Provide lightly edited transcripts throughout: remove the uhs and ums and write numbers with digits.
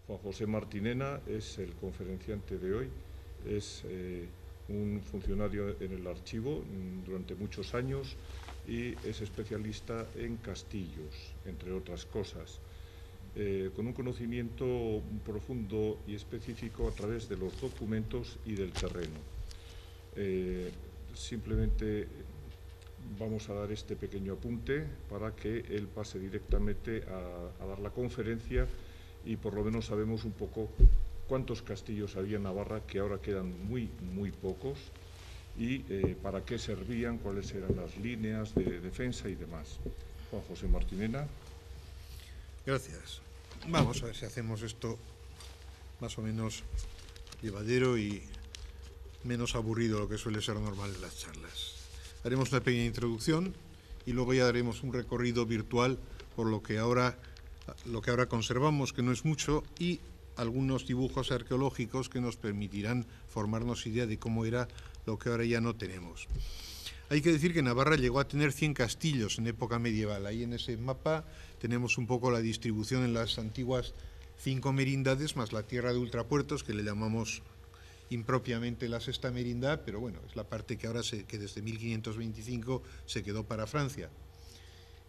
Juan José Martinena es el conferenciante de hoy, es un funcionario en el archivo durante muchos años y es especialista en castillos, entre otras cosas, con un conocimiento profundo y específico a través de los documentos y del terreno. Simplemente vamos a dar este pequeño apunte para que él pase directamente a dar la conferencia y por lo menos sabemos un poco cuántos castillos había en Navarra, que ahora quedan muy pocos, y para qué servían, cuáles eran las líneas de defensa y demás. Juan José Martinena. Gracias. Vamos a ver si hacemos esto más o menos llevadero y menos aburrido de lo que suele ser normal en las charlas. Haremos una pequeña introducción y luego ya daremos un recorrido virtual por lo que ahora conservamos, que no es mucho, y algunos dibujos arqueológicos que nos permitirán formarnos idea de cómo era lo que ahora ya no tenemos. Hay que decir que Navarra llegó a tener 100 castillos en época medieval. Ahí en ese mapa tenemos un poco la distribución en las antiguas 5 merindades, más la tierra de Ultrapuertos, que le llamamos impropiamente la sexta merindad, pero bueno, es la parte que ahora que desde 1525 se quedó para Francia.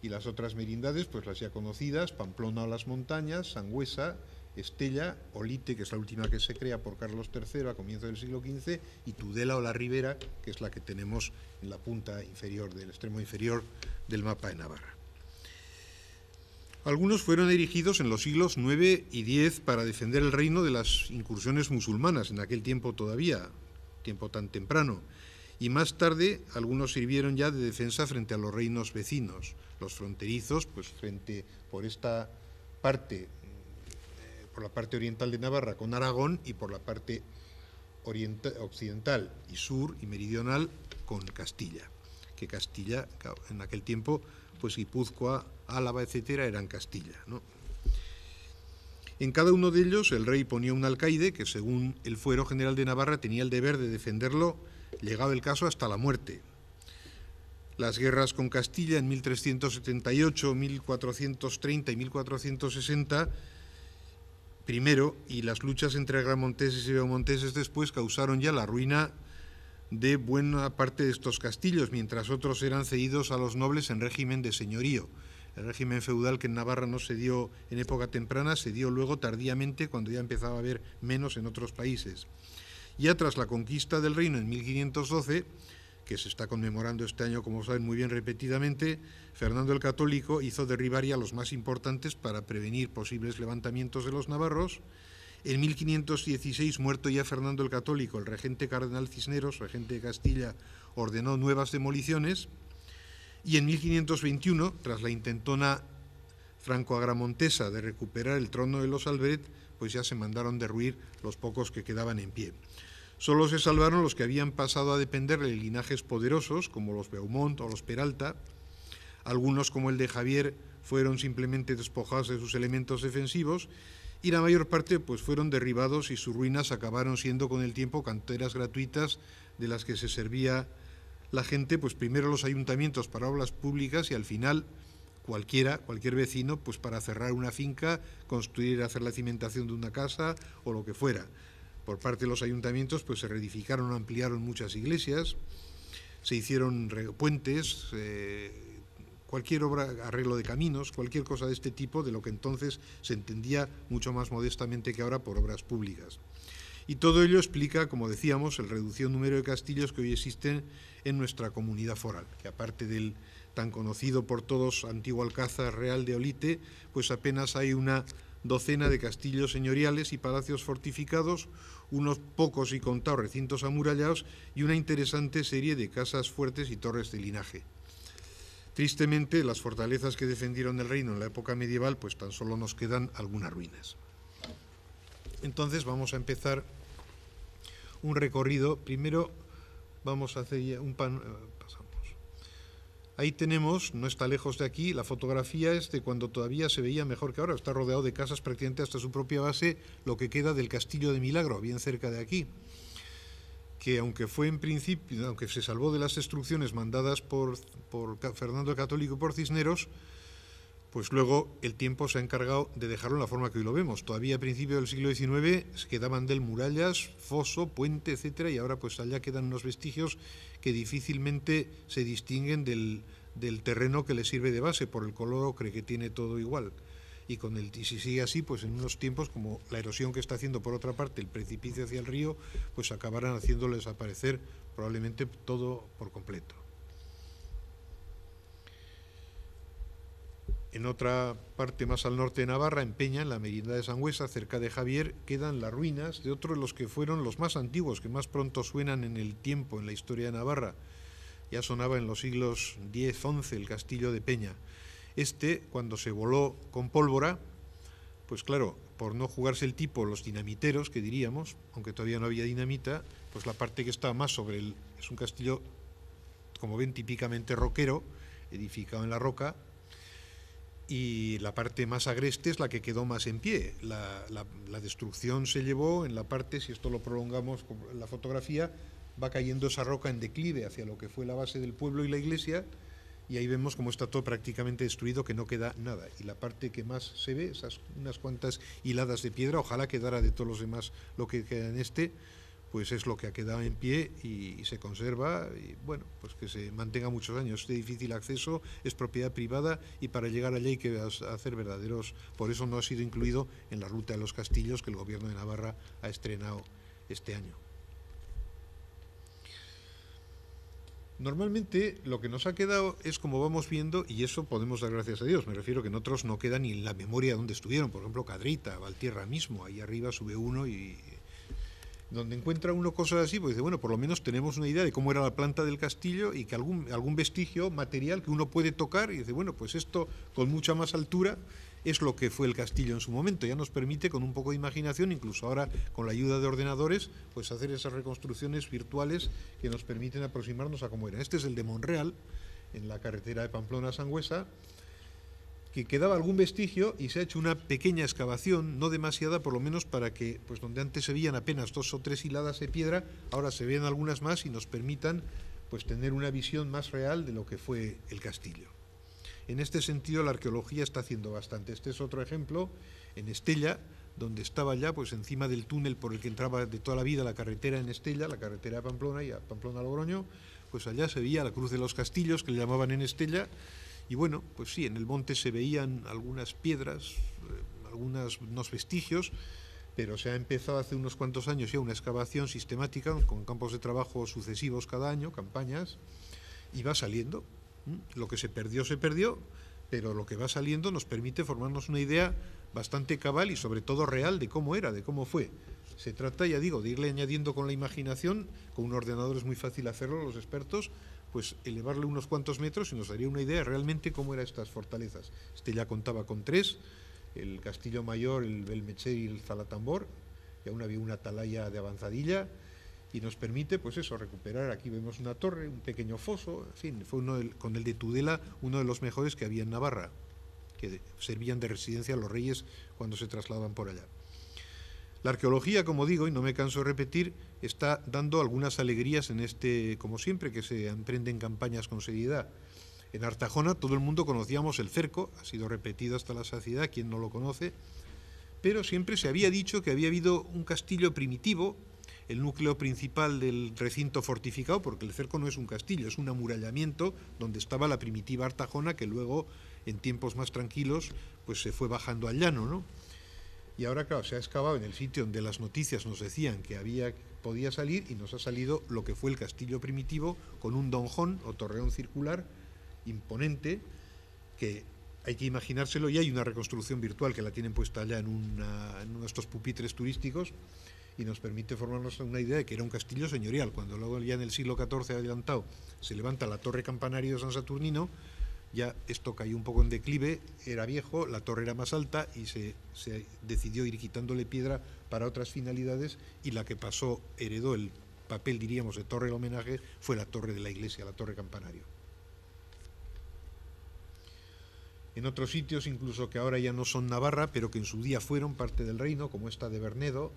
Y las otras merindades, pues las ya conocidas: Pamplona o las montañas, Sangüesa, Estella, Olite, que es la última que se crea por Carlos III a comienzos del siglo XV, y Tudela o la Ribera, que es la que tenemos en la punta inferior, del extremo inferior del mapa de Navarra. Algunos fueron erigidos en los siglos IX y X para defender el reino de las incursiones musulmanas, en aquel tiempo todavía, tiempo tan temprano, y más tarde algunos sirvieron ya de defensa frente a los reinos vecinos, los fronterizos, pues por esta parte, por la parte oriental de Navarra con Aragón, y por la parte occidental y sur y meridional con Castilla, que Castilla en aquel tiempo, pues Guipúzcoa, Álava, etcétera, eran Castilla, ¿no? En cada uno de ellos el rey ponía un alcaide que, según el fuero general de Navarra, tenía el deber de defenderlo, llegado el caso, hasta la muerte. Las guerras con Castilla en 1378, 1430 y 1460 primero, y las luchas entre agramonteses y beaumonteses después, causaron ya la ruina de buena parte de estos castillos, mientras otros eran cedidos a los nobles en régimen de señorío. El régimen feudal, que en Navarra no se dio en época temprana, se dio luego tardíamente, cuando ya empezaba a haber menos en otros países. Ya tras la conquista del reino en 1512, que se está conmemorando este año, como saben muy bien, repetidamente, Fernando el Católico hizo derribar ya los más importantes para prevenir posibles levantamientos de los navarros. En 1516, muerto ya Fernando el Católico, el regente cardenal Cisneros, regente de Castilla, ordenó nuevas demoliciones, y en 1521, tras la intentona franco-agramontesa de recuperar el trono de los Albret, pues ya se mandaron derruir los pocos que quedaban en pie. Solo se salvaron los que habían pasado a depender de linajes poderosos, como los Beaumont o los Peralta. Algunos, como el de Javier, fueron simplemente despojados de sus elementos defensivos, y la mayor parte pues fueron derribados, y sus ruinas acabaron siendo con el tiempo canteras gratuitas de las que se servía la gente, pues primero los ayuntamientos para obras públicas, y al final cualquier vecino, pues para cerrar una finca, construir, hacer la cimentación de una casa o lo que fuera. Por parte de los ayuntamientos pues se reedificaron, ampliaron muchas iglesias, se hicieron puentes, cualquier obra, arreglo de caminos, cualquier cosa de este tipo, de lo que entonces se entendía mucho más modestamente que ahora por obras públicas. Y todo ello explica, como decíamos, el reducido número de castillos que hoy existen en nuestra comunidad foral, que aparte del tan conocido por todos antiguo Alcázar Real de Olite, pues apenas hay una docena de castillos señoriales y palacios fortificados, unos pocos y contados recintos amurallados, y una interesante serie de casas fuertes y torres de linaje. Tristemente, las fortalezas que defendieron el reino en la época medieval, pues tan solo nos quedan algunas ruinas. Entonces vamos a empezar un recorrido. Primero vamos a hacer ya pasamos. Ahí tenemos, no está lejos de aquí, la fotografía es de cuando todavía se veía mejor que ahora. Está rodeado de casas prácticamente hasta su propia base, lo que queda del Castillo de Milagro, bien cerca de aquí, que aunque fue en principio, aunque se salvó de las destrucciones mandadas por Fernando el Católico y por Cisneros, pues luego el tiempo se ha encargado de dejarlo en la forma que hoy lo vemos. Todavía a principios del siglo XIX se quedaban de él murallas, foso, puente, etcétera, y ahora pues allá quedan unos vestigios que difícilmente se distinguen del terreno que le sirve de base. Por el color ocre que tiene todo igual. Y si sigue así, pues en unos tiempos, como la erosión que está haciendo por otra parte el precipicio hacia el río, pues acabarán haciéndole desaparecer probablemente todo por completo. En otra parte más al norte de Navarra, en Peña, en la Merindad de Sangüesa, cerca de Javier, quedan las ruinas de otro de los que fueron los más antiguos, que más pronto suenan en el tiempo, en la historia de Navarra. Ya sonaba en los siglos X, XI el castillo de Peña. Cuando se voló con pólvora, pues claro, por no jugarse el tipo los dinamiteros, que diríamos, aunque todavía no había dinamita, pues la parte que está más sobre es un castillo, como ven, típicamente roquero, edificado en la roca, y la parte más agreste es la que quedó más en pie. La destrucción se llevó en la parte, si esto lo prolongamos en la fotografía, va cayendo esa roca en declive hacia lo que fue la base del pueblo y la iglesia, y ahí vemos cómo está todo prácticamente destruido, que no queda nada. Y la parte que más se ve, esas unas cuantas hiladas de piedra, ojalá quedara de todos los demás lo que queda en pues es lo que ha quedado en pie y se conserva, y bueno, pues que se mantenga muchos años. Este difícil acceso es propiedad privada y para llegar allí hay que hacer verdaderos, por eso no ha sido incluido en la ruta de los castillos que el gobierno de Navarra ha estrenado este año. Normalmente lo que nos ha quedado es como vamos viendo, y eso podemos dar gracias a Dios, me refiero que en otros no queda ni en la memoria donde estuvieron, por ejemplo Cadrita, Valtierra mismo, ahí arriba sube uno y donde encuentra uno cosas así, pues dice, bueno, por lo menos tenemos una idea de cómo era la planta del castillo y que algún vestigio material que uno puede tocar y dice, bueno, pues esto con mucha más altura es lo que fue el castillo en su momento. Ya nos permite, con un poco de imaginación, incluso ahora con la ayuda de ordenadores, pues hacer esas reconstrucciones virtuales que nos permiten aproximarnos a cómo era. Este es el de Monreal, en la carretera de Pamplona a Sangüesa, que quedaba algún vestigio y se ha hecho una pequeña excavación, no demasiada, por lo menos para que, pues donde antes se veían apenas 2 o 3 hiladas de piedra, ahora se vean algunas más y nos permitan pues tener una visión más real de lo que fue el castillo. En este sentido la arqueología está haciendo bastante. Este es otro ejemplo en Estella, donde estaba ya pues encima del túnel por el que entraba de toda la vida la carretera en Estella, la carretera de Pamplona y a Pamplona a Logroño, pues allá se veía la Cruz de los Castillos, que le llamaban en Estella. Y bueno, pues sí, en el monte se veían algunas piedras, unos vestigios, pero se ha empezado hace unos cuantos años ya una excavación sistemática con campos de trabajo sucesivos cada año, campañas, y va saliendo. Lo que se perdió, pero lo que va saliendo nos permite formarnos una idea bastante cabal y sobre todo real de cómo era, de cómo fue. Se trata, ya digo, de irle añadiendo con la imaginación, con un ordenador es muy fácil hacerlo, los expertos, pues elevarle unos cuantos metros y nos daría una idea realmente cómo eran estas fortalezas. Ya contaba con 3, el Castillo Mayor, el Belmecher y el Zalatambor, y aún había una atalaya de avanzadilla, y nos permite, pues eso, recuperar, aquí vemos una torre, un pequeño foso, en fin, fue con el de Tudela uno de los mejores que había en Navarra, que servían de residencia a los reyes cuando se trasladaban por allá. La arqueología, como digo, y no me canso de repetir, está dando algunas alegrías en como siempre, que se emprenden campañas con seriedad. En Artajona todo el mundo conocíamos el cerco, ha sido repetido hasta la saciedad, quien no lo conoce, pero siempre se había dicho que había habido un castillo primitivo, el núcleo principal del recinto fortificado, porque el cerco no es un castillo, es un amurallamiento donde estaba la primitiva Artajona, que luego, en tiempos más tranquilos, pues se fue bajando al llano, ¿no? Y ahora, claro, se ha excavado en el sitio donde las noticias nos decían que podía salir, y nos ha salido lo que fue el castillo primitivo, con un donjón o torreón circular imponente, que hay que imaginárselo, y hay una reconstrucción virtual que la tienen puesta allá en uno de estos pupitres turísticos, y nos permite formarnos una idea de que era un castillo señorial. Cuando luego ya en el siglo XIV adelantado se levanta la torre campanario de San Saturnino, ya esto cayó un poco en declive, era viejo, la torre era más alta y se decidió ir quitándole piedra para otras finalidades, y la que pasó, heredó el papel, diríamos, de torre de homenaje, fue la torre de la iglesia, la torre campanario. En otros sitios, incluso que ahora ya no son Navarra, pero que en su día fueron parte del reino, como esta de Bernedo,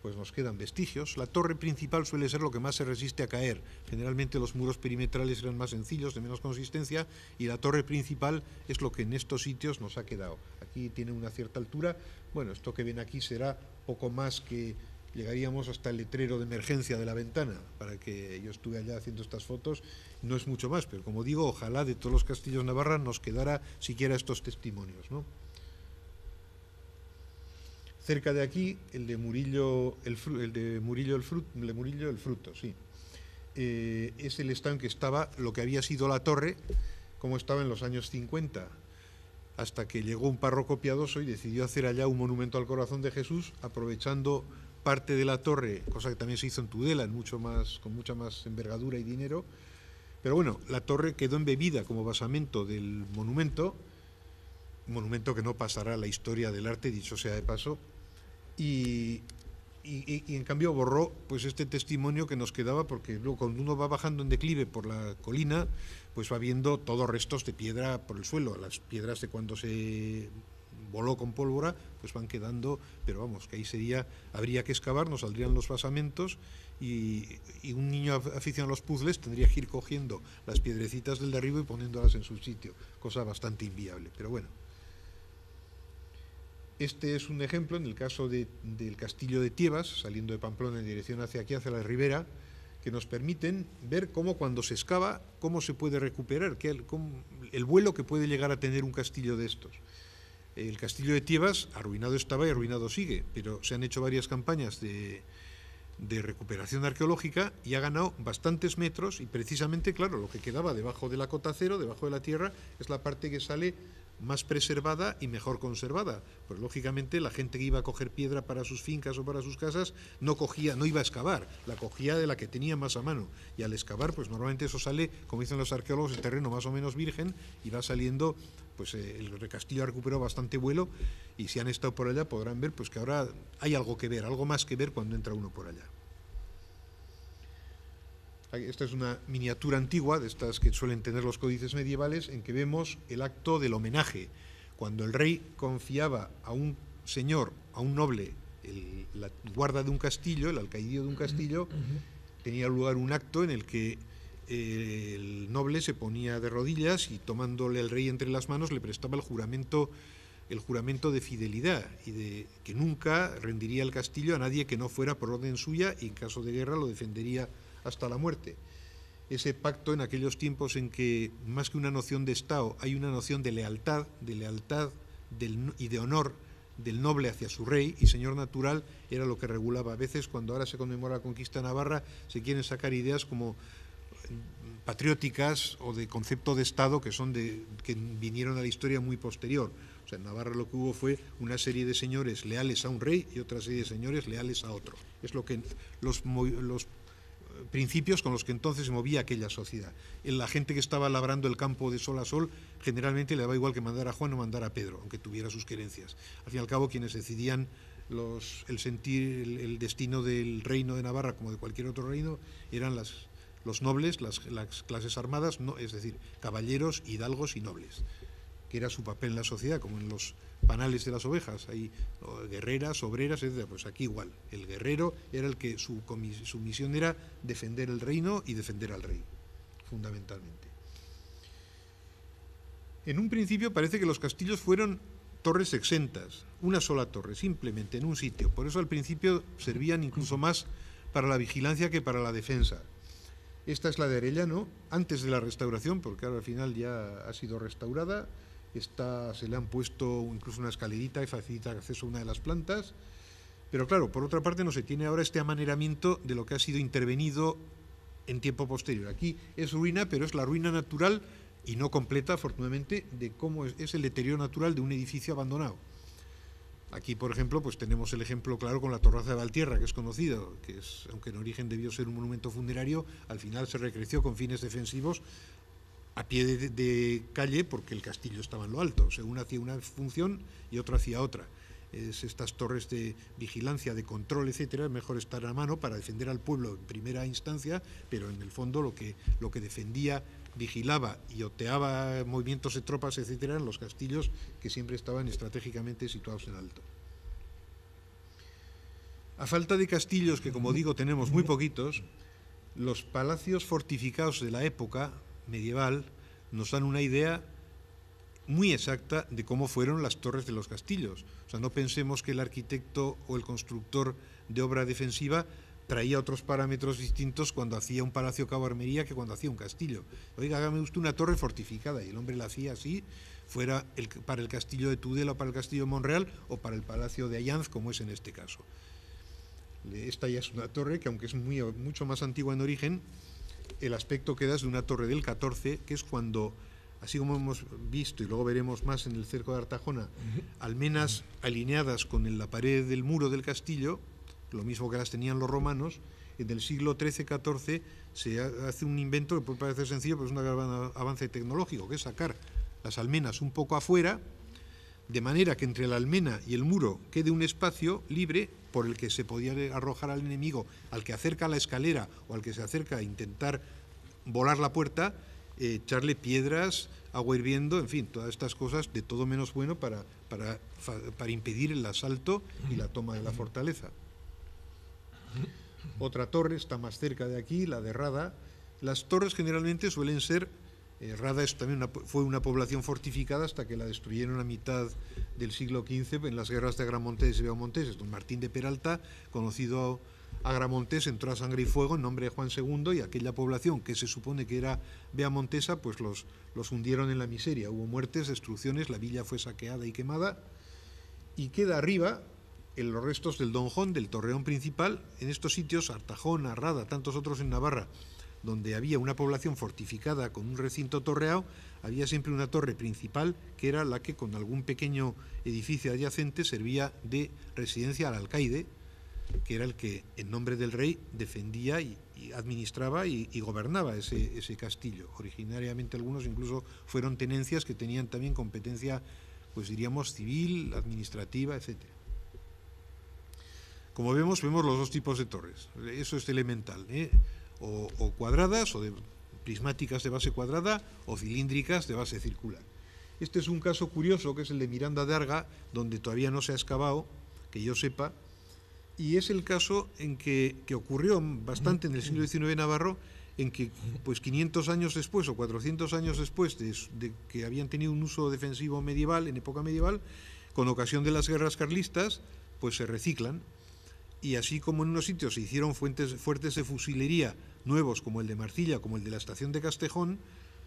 pues nos quedan vestigios. La torre principal suele ser lo que más se resiste a caer. Generalmente los muros perimetrales eran más sencillos, de menos consistencia, y la torre principal es lo que en estos sitios nos ha quedado. Aquí tiene una cierta altura. Bueno, esto que ven aquí será poco más que llegaríamos hasta el letrero de emergencia de la ventana, para que yo estuve allá haciendo estas fotos. No es mucho más, pero como digo, ojalá de todos los castillos de Navarra nos quedara siquiera estos testimonios, ¿no? Cerca de aquí, el de Murillo el Fruto, sí. Es el estado en que estaba lo que había sido la torre, como estaba en los años 50, hasta que llegó un párroco piadoso y decidió hacer allá un monumento al corazón de Jesús, aprovechando parte de la torre, cosa que también se hizo en Tudela, con mucha más envergadura y dinero. Pero bueno, la torre quedó embebida como basamento del monumento, un monumento que no pasará a la historia del arte, dicho sea de paso, y en cambio borró pues este testimonio que nos quedaba, porque luego cuando uno va bajando en declive por la colina, pues va viendo todos restos de piedra por el suelo. Las piedras de cuando se voló con pólvora pues van quedando, pero vamos, que ahí habría que excavar, nos saldrían los basamentos y un niño aficionado a los puzzles tendría que ir cogiendo las piedrecitas del derribo y poniéndolas en su sitio, cosa bastante inviable, pero bueno. Este es un ejemplo, en el caso del castillo de Tiebas, saliendo de Pamplona en dirección hacia aquí, hacia la ribera, que nos permiten ver cómo cuando se excava, cómo se puede recuperar, el vuelo que puede llegar a tener un castillo de estos. El castillo de Tiebas, arruinado estaba y arruinado sigue, pero se han hecho varias campañas de recuperación arqueológica y ha ganado bastantes metros, y precisamente, claro, lo que quedaba debajo de la cota cero, debajo de la tierra, es la parte que sale más preservada y mejor conservada. Pues lógicamente la gente que iba a coger piedra para sus fincas o para sus casas no iba a excavar, la cogía de la que tenía más a mano, y al excavar pues normalmente eso sale, como dicen los arqueólogos, el terreno más o menos virgen, y va saliendo, pues el castillo ha recuperado bastante vuelo, y si han estado por allá podrán ver pues que ahora hay algo que ver, algo más que ver cuando entra uno por allá. Esta es una miniatura antigua, de estas que suelen tener los códices medievales, en que vemos el acto del homenaje. Cuando el rey confiaba a un señor, a un noble, la guarda de un castillo, el alcaidío de un castillo, tenía lugar un acto en el que el noble se ponía de rodillas y, tomándole al rey entre las manos, le prestaba el juramento de fidelidad y de que nunca rendiría el castillo a nadie que no fuera por orden suya, y en caso de guerra lo defendería hasta la muerte. Ese pacto, en aquellos tiempos en que más que una noción de Estado hay una noción de lealtad y de honor del noble hacia su rey y señor natural, era lo que regulaba. A veces, cuando ahora se conmemora la conquista de Navarra, se quieren sacar ideas como patrióticas o de concepto de Estado que vinieron a la historia muy posterior. O sea, en Navarra lo que hubo fue una serie de señores leales a un rey y otra serie de señores leales a otro. Es lo que los principios con los que entonces se movía aquella sociedad. La gente que estaba labrando el campo de sol a sol generalmente le daba igual que mandar a Juan o mandar a Pedro, aunque tuviera sus querencias. Al fin y al cabo, quienes decidían el destino del reino de Navarra, como de cualquier otro reino, eran los nobles, las clases armadas, es decir, caballeros, hidalgos y nobles, que era su papel en la sociedad, como en los panales de las ovejas, hay guerreras, obreras, etc. Pues aquí igual, el guerrero era el que su misión era defender el reino y defender al rey, fundamentalmente. En un principio parece que los castillos fueron torres exentas, una sola torre, simplemente en un sitio. Por eso al principio servían incluso más para la vigilancia que para la defensa. Esta es la de Arellano, antes de la restauración, porque ahora al final ya ha sido restaurada. Se le han puesto incluso una escalerita que facilita el acceso a una de las plantas. Pero claro, por otra parte no se tiene ahora este amaneramiento de lo que ha sido intervenido en tiempo posterior. Aquí es ruina, pero es la ruina natural y no completa, afortunadamente, de cómo es el deterioro natural de un edificio abandonado. Aquí, por ejemplo, pues tenemos el ejemplo claro con la Torraza de Valtierra, que es conocido, que es, aunque en origen debió ser un monumento funerario, al final se recreció con fines defensivos a pie de calle, porque el castillo estaba en lo alto. O sea, uno hacía una función y otro hacía otra. Estas torres de vigilancia, de control, etcétera, es mejor estar a mano para defender al pueblo en primera instancia, pero en el fondo lo que defendía, vigilaba y oteaba movimientos de tropas, etcétera, en los castillos que siempre estaban estratégicamente situados en alto. A falta de castillos, que como digo tenemos muy poquitos, los palacios fortificados de la época medieval nos dan una idea muy exacta de cómo fueron las torres de los castillos. O sea, no pensemos que el arquitecto o el constructor de obra defensiva traía otros parámetros distintos cuando hacía un palacio cabo armería que cuando hacía un castillo. Oiga, hágame usted una torre fortificada, y el hombre la hacía así, fuera para el castillo de Tudela o para el castillo de Monreal o para el palacio de Allanz, como es en este caso. Esta ya es una torre que, aunque es mucho más antigua en origen, el aspecto que da es de una torre del 14, que es cuando, así como hemos visto y luego veremos más en el cerco de Artajona, almenas alineadas con la pared del muro del castillo, lo mismo que las tenían los romanos, en el siglo XIII-XIV se hace un invento que puede parecer sencillo, pero es un gran avance tecnológico, que es sacar las almenas un poco afuera, de manera que entre la almena y el muro quede un espacio libre por el que se podía arrojar al enemigo, al que acerca la escalera o al que se acerca a intentar volar la puerta, echarle piedras, agua hirviendo, en fin, todas estas cosas de todo menos bueno para impedir el asalto y la toma de la fortaleza. Otra torre está más cerca de aquí, la de Rada. Las torres generalmente suelen ser... Rada también fue una población fortificada hasta que la destruyeron a mitad del siglo XV en las guerras de Agramontes y Beamontes. Don Martín de Peralta, conocido Agramontes, entró a sangre y fuego en nombre de Juan II, y aquella población que se supone que era beamontesa, pues los hundieron en la miseria. Hubo muertes, destrucciones, la villa fue saqueada y quemada, y queda arriba los restos del donjón, del torreón principal. En estos sitios, Artajona, Rada, tantos otros en Navarra, donde había una población fortificada con un recinto torreado, había siempre una torre principal que era la que, con algún pequeño edificio adyacente, servía de residencia al alcaide, que era el que en nombre del rey defendía y administraba y gobernaba ese castillo. Originariamente algunos incluso fueron tenencias que tenían también competencia, pues diríamos, civil, administrativa, etcétera. Como vemos los dos tipos de torres, eso es elemental, o cuadradas, o prismáticas de base cuadrada, o cilíndricas de base circular. Este es un caso curioso, que es el de Miranda de Arga, donde todavía no se ha excavado, que yo sepa, y es el caso en que ocurrió bastante en el siglo XIX navarro, en que pues 500 años después o 400 años después de que habían tenido un uso defensivo medieval, en época medieval, con ocasión de las guerras carlistas, pues se reciclan. Y así como en unos sitios se hicieron fuertes de fusilería nuevos, como el de Marcilla, como el de la estación de Castejón,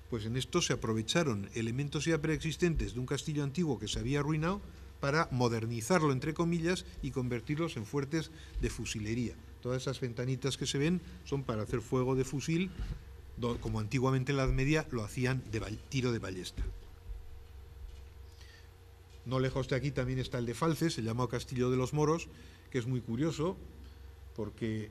pues en esto se aprovecharon elementos ya preexistentes de un castillo antiguo que se había arruinado para modernizarlo, entre comillas, y convertirlos en fuertes de fusilería. Todas esas ventanitas que se ven son para hacer fuego de fusil, como antiguamente en la Edad Media lo hacían de tiro de ballesta. No lejos de aquí también está el de Falces, se llama Castillo de los Moros, que es muy curioso porque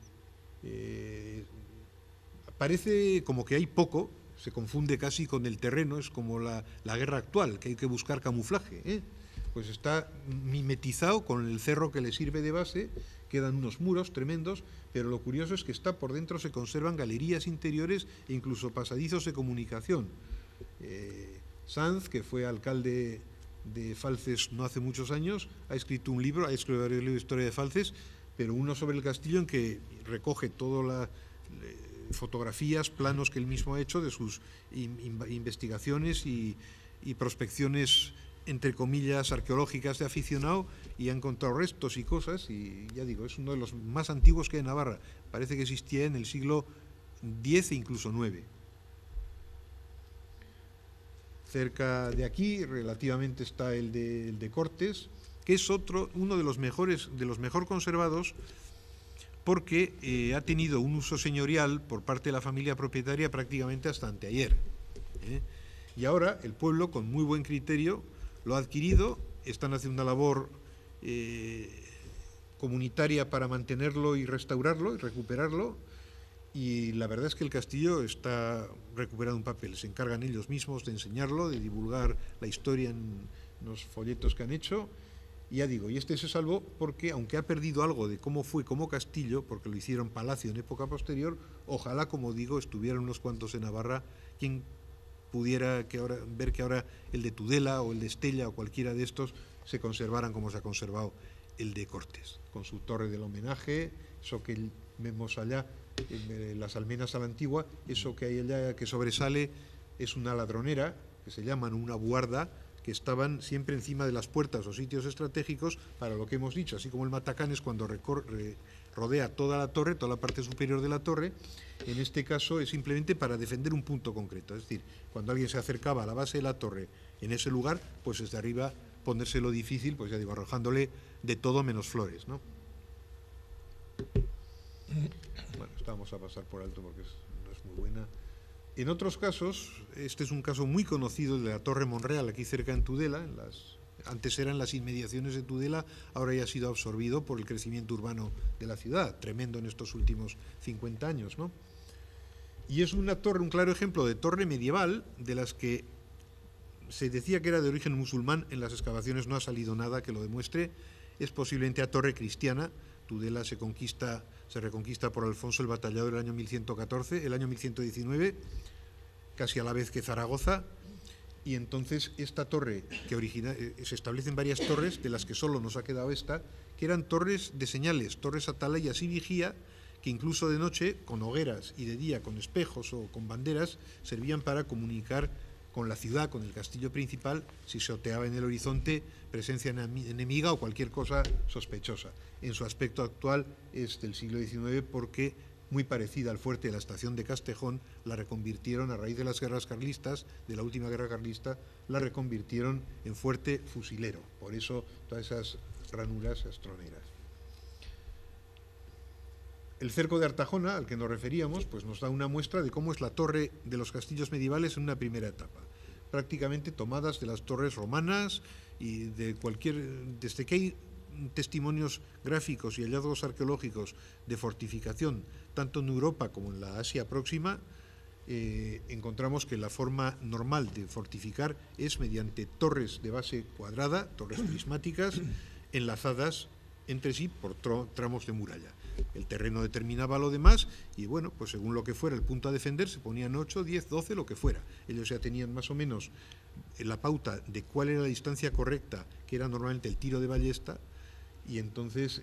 parece como que hay poco, se confunde casi con el terreno, es como la guerra actual, que hay que buscar camuflaje, Pues está mimetizado con el cerro que le sirve de base, quedan unos muros tremendos, pero lo curioso es que está por dentro, se conservan galerías interiores e incluso pasadizos de comunicación. Sanz, que fue alcalde de Falces no hace muchos años, ha escrito un libro, de historia de Falces, pero uno sobre el castillo en que recoge todas las fotografías, planos que él mismo ha hecho de sus investigaciones y prospecciones, entre comillas, arqueológicas de aficionado, y ha encontrado restos y cosas, y ya digo, es uno de los más antiguos que hay en Navarra. Parece que existía en el siglo X e incluso IX. Cerca de aquí, relativamente, está el de Cortes, que es uno de los mejor conservados, porque ha tenido un uso señorial por parte de la familia propietaria prácticamente hasta anteayer. Y ahora el pueblo, con muy buen criterio, lo ha adquirido, están haciendo una labor comunitaria para mantenerlo y restaurarlo y recuperarlo, y la verdad es que el castillo está recuperado en papel. Se encargan ellos mismos de enseñarlo, de divulgar la historia en los folletos que han hecho. Y ya digo, y este se salvó porque, aunque ha perdido algo de cómo fue como castillo, porque lo hicieron palacio en época posterior, ojalá, como digo, estuvieran unos cuantos en Navarra. Quien pudiera ver que ahora el de Tudela o el de Estella o cualquiera de estos se conservaran como se ha conservado el de Cortés, con su torre del homenaje, eso que vemos allá en las almenas a la antigua, eso que hay allá que sobresale es una ladronera, que se llaman una buarda, que estaban siempre encima de las puertas o sitios estratégicos para lo que hemos dicho, así como el matacanes cuando rodea toda la torre, toda la parte superior de la torre. En este caso es simplemente para defender un punto concreto, es decir, cuando alguien se acercaba a la base de la torre en ese lugar, pues desde arriba ponérselo difícil, pues ya digo, arrojándole de todo menos flores, ¿no? Bueno, esta vamos a pasar por alto porque no es muy buena. En otros casos, este es un caso muy conocido de la Torre Monreal, aquí cerca en Tudela, antes eran las inmediaciones de Tudela, ahora ya ha sido absorbido por el crecimiento urbano de la ciudad, tremendo en estos últimos 50 años, ¿no? Y es una torre, un claro ejemplo de torre medieval, de las que se decía que era de origen musulmán, en las excavaciones no ha salido nada que lo demuestre, es posiblemente a torre cristiana. Tudela se reconquista por Alfonso el Batallador el año 1114, el año 1119, casi a la vez que Zaragoza, y entonces esta torre, se establecen varias torres, de las que solo nos ha quedado esta, que eran torres de señales, torres atalayas y vigía, que incluso de noche, con hogueras, y de día con espejos o con banderas, servían para comunicar con la ciudad, con el castillo principal, si se oteaba en el horizonte presencia enemiga o cualquier cosa sospechosa. En su aspecto actual es del siglo XIX porque, muy parecida al fuerte de la estación de Castejón, la reconvirtieron a raíz de las guerras carlistas, de la última guerra carlista, la reconvirtieron en fuerte fusilero. Por eso todas esas ranuras, esas troneras. El cerco de Artajona, al que nos referíamos, pues nos da una muestra de cómo es la torre de los castillos medievales en una primera etapa. Prácticamente tomadas de las torres romanas y desde que hay testimonios gráficos y hallazgos arqueológicos de fortificación, tanto en Europa como en la Asia próxima, encontramos que la forma normal de fortificar es mediante torres de base cuadrada, torres prismáticas, enlazadas entre sí por tramos de muralla. El terreno determinaba lo demás y, bueno, pues según lo que fuera el punto a defender, se ponían 8, 10, 12, lo que fuera. Ellos ya tenían más o menos la pauta de cuál era la distancia correcta, que era normalmente el tiro de ballesta, y entonces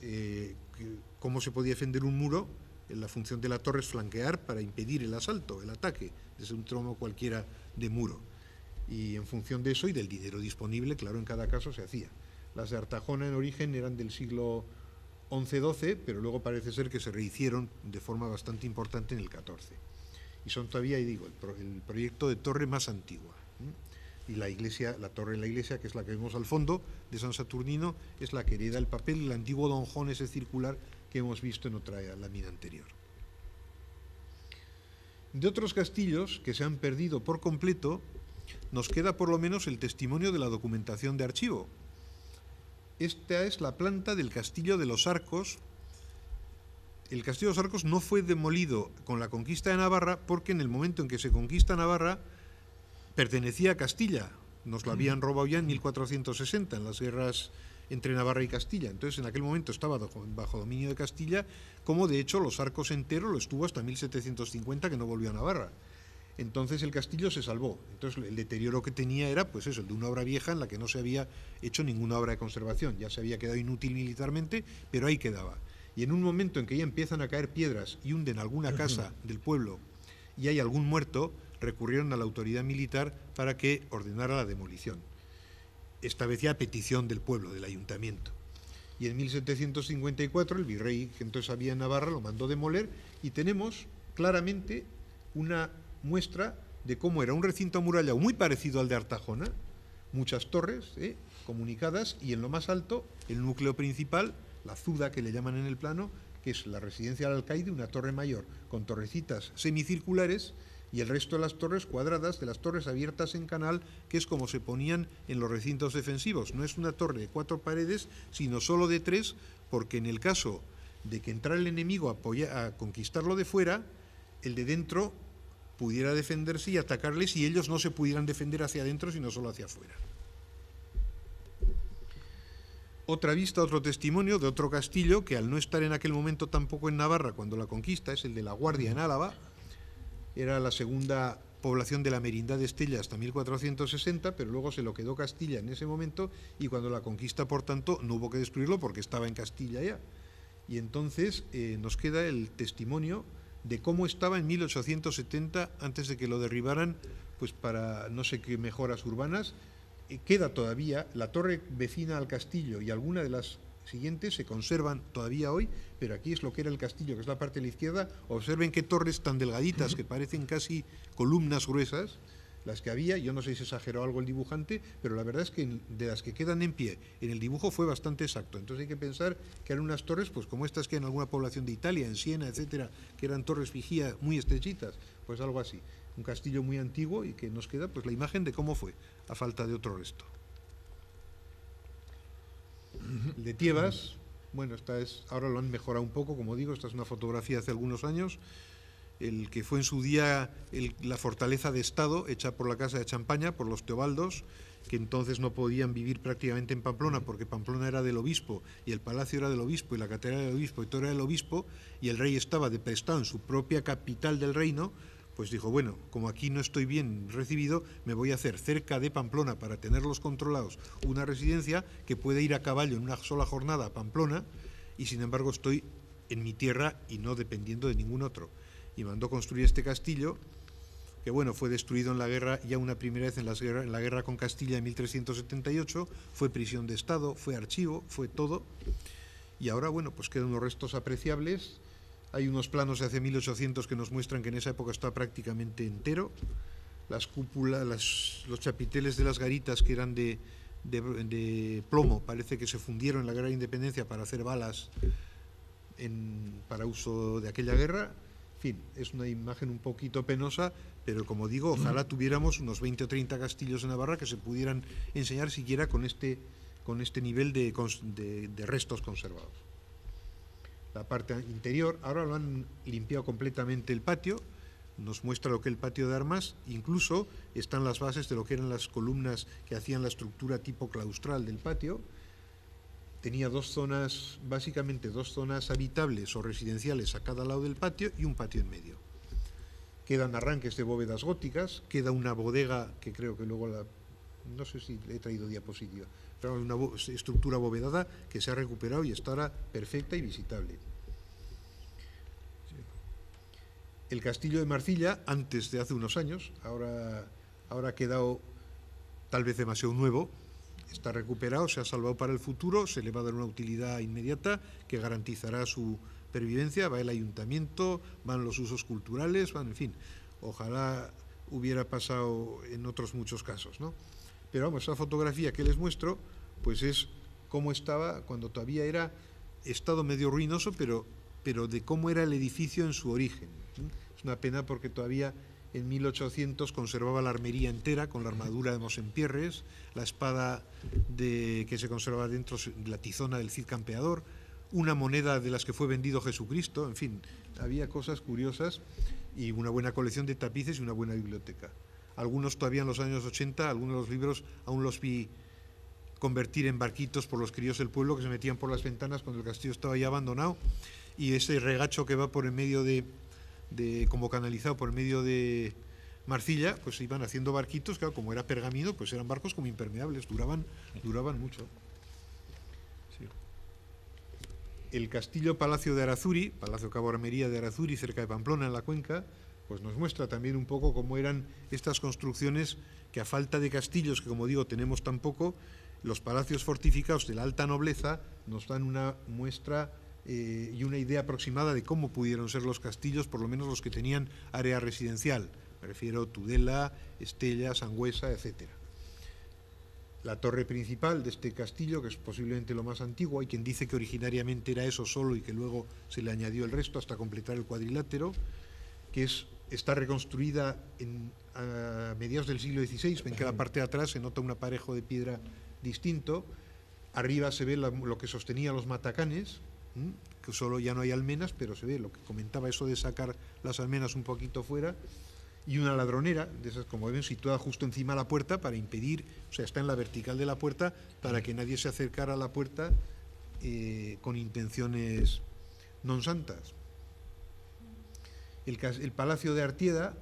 cómo se podía defender un muro. La función de la torre es flanquear para impedir el asalto, el ataque, desde un tramo cualquiera de muro. Y en función de eso y del dinero disponible, claro, en cada caso se hacía. Las de Artajona en origen eran del siglo XI-XII, pero luego parece ser que se rehicieron de forma bastante importante en el XIV. Y son todavía, y digo, el proyecto de torre más antigua. Y la iglesia, la torre de la iglesia, que es la que vemos al fondo, de San Saturnino, es la que hereda el papel, el antiguo donjón ese circular que hemos visto en otra lámina anterior. De otros castillos que se han perdido por completo, nos queda por lo menos el testimonio de la documentación de archivo. Esta es la planta del Castillo de los Arcos. El Castillo de los Arcos no fue demolido con la conquista de Navarra porque en el momento en que se conquista Navarra pertenecía a Castilla. Nos lo habían robado ya en 1460, en las guerras entre Navarra y Castilla. Entonces en aquel momento estaba bajo dominio de Castilla, como de hecho los Arcos entero lo estuvo hasta 1750, que no volvió a Navarra. Entonces el castillo se salvó. Entonces el deterioro que tenía era, pues eso, el de una obra vieja en la que no se había hecho ninguna obra de conservación. Ya se había quedado inútil militarmente, pero ahí quedaba. Y en un momento en que ya empiezan a caer piedras y hunden alguna casa del pueblo y hay algún muerto, recurrieron a la autoridad militar para que ordenara la demolición. Esta vez ya a petición del pueblo, del ayuntamiento. Y en 1754 el virrey que entonces había en Navarra lo mandó demoler y tenemos claramente una muestra de cómo era un recinto amurallado muy parecido al de Artajona, muchas torres comunicadas y en lo más alto el núcleo principal, la zuda que le llaman en el plano, que es la residencia del alcaide, una torre mayor con torrecitas semicirculares y el resto de las torres cuadradas, de las torres abiertas en canal, que es como se ponían en los recintos defensivos. No es una torre de 4 paredes, sino solo de 3, porque en el caso de que entrara el enemigo a conquistarlo de fuera, el de dentro pudiera defenderse y atacarles y ellos no se pudieran defender hacia adentro, sino solo hacia afuera. Otra vista, otro testimonio de otro castillo que al no estar en aquel momento tampoco en Navarra cuando la conquista, es el de La Guardia en Álava. Era la segunda población de la Merindad de Estella hasta 1460, pero luego se lo quedó Castilla en ese momento, y cuando la conquista, por tanto, no hubo que destruirlo porque estaba en Castilla ya. Y entonces nos queda el testimonio de cómo estaba en 1870, antes de que lo derribaran, pues para no sé qué mejoras urbanas. Queda todavía la torre vecina al castillo, y alguna de las siguientes se conservan todavía hoy, pero aquí es lo que era el castillo, que es la parte de la izquierda. Observen qué torres tan delgaditas, que parecen casi columnas gruesas, las que había. Yo no sé si se exageró algo el dibujante, pero la verdad es que de las que quedan en pie en el dibujo fue bastante exacto. Entonces hay que pensar que eran unas torres, pues como estas que hay en alguna población de Italia, en Siena, etcétera, que eran torres vigía muy estrechitas, pues algo así. Un castillo muy antiguo, y que nos queda pues la imagen de cómo fue, a falta de otro resto. El de Tiebas, bueno, ahora lo han mejorado un poco, como digo, esta es una fotografía de hace algunos años. El que fue en su día la fortaleza de Estado, hecha por la Casa de Champaña, por los Teobaldos, que entonces no podían vivir prácticamente en Pamplona, porque Pamplona era del obispo, y el palacio era del obispo, y la catedral era del obispo, y todo era del obispo, y el rey estaba de prestado en su propia capital del reino. Pues dijo, bueno, como aquí no estoy bien recibido, me voy a hacer cerca de Pamplona, para tenerlos controlados, una residencia que puede ir a caballo en una sola jornada a Pamplona, y sin embargo estoy en mi tierra y no dependiendo de ningún otro. Y mandó construir este castillo, que bueno, fue destruido en la guerra ya una primera vez, en la guerra con Castilla en 1378, fue prisión de Estado, fue archivo, fue todo, y ahora bueno, pues quedan unos restos apreciables. Hay unos planos de hace 1800 que nos muestran que en esa época está prácticamente entero. Las cúpulas, los chapiteles de las garitas, que eran de plomo, parece que se fundieron en la guerra de independencia para hacer balas para uso de aquella guerra. En fin, es una imagen un poquito penosa, pero como digo, ojalá tuviéramos unos 20 o 30 castillos en Navarra que se pudieran enseñar siquiera con este nivel de restos conservados. La parte interior, ahora lo han limpiado completamente el patio, nos muestra lo que es el patio de armas, incluso están las bases de lo que eran las columnas que hacían la estructura tipo claustral del patio. Tenía básicamente dos zonas habitables o residenciales a cada lado del patio, y un patio en medio. Quedan arranques de bóvedas góticas, queda una bodega que creo que luego no sé si le he traído diapositiva, pero una estructura abovedada que se ha recuperado y está ahora perfecta y visitable. El castillo de Marcilla, antes de hace unos años, ahora ha quedado tal vez demasiado nuevo, está recuperado, se ha salvado para el futuro, se le va a dar una utilidad inmediata que garantizará su pervivencia. Va el ayuntamiento, van los usos culturales, en fin, ojalá hubiera pasado en otros muchos casos, ¿no? Pero vamos, esa fotografía que les muestro, pues es cómo estaba cuando todavía era estado medio ruinoso, pero de cómo era el edificio en su origen. Es una pena porque todavía en 1800 conservaba la armería entera, con la armadura de Mosempierres, la espada que se conservaba dentro, la tizona del Cid Campeador, una moneda de las que fue vendido Jesucristo, en fin, había cosas curiosas, y una buena colección de tapices y una buena biblioteca. Algunos todavía en los años 80, algunos de los libros aún los vi convertir en barquitos por los críos del pueblo que se metían por las ventanas cuando el castillo estaba ya abandonado, y ese regacho que va por en medio como canalizado por medio de Marcilla, pues iban haciendo barquitos, claro, como era pergamino, pues eran barcos como impermeables, duraban mucho. Sí. El castillo Palacio de Arazuri, Palacio Cabo Armería de Arazuri, cerca de Pamplona, en la Cuenca, pues nos muestra también un poco cómo eran estas construcciones que, a falta de castillos, que como digo tenemos tan poco, los palacios fortificados de la alta nobleza nos dan una muestra y una idea aproximada de cómo pudieron ser los castillos, por lo menos los que tenían área residencial. Me refiero a Tudela, Estella, Sangüesa, etc. La torre principal de este castillo, que es posiblemente lo más antiguo, hay quien dice que originariamente era eso solo y que luego se le añadió el resto hasta completar el cuadrilátero, que está reconstruida a mediados del siglo XVI. Ven que la parte de atrás se nota un aparejo de piedra distinto. Arriba se ve lo que sostenía los matacanes, que solo ya no hay almenas, pero se ve lo que comentaba, eso de sacar las almenas un poquito fuera, y una ladronera, de esas como ven, situada justo encima de la puerta para impedir, o sea, está en la vertical de la puerta para que nadie se acercara a la puerta con intenciones non santas. El Palacio de Artieda,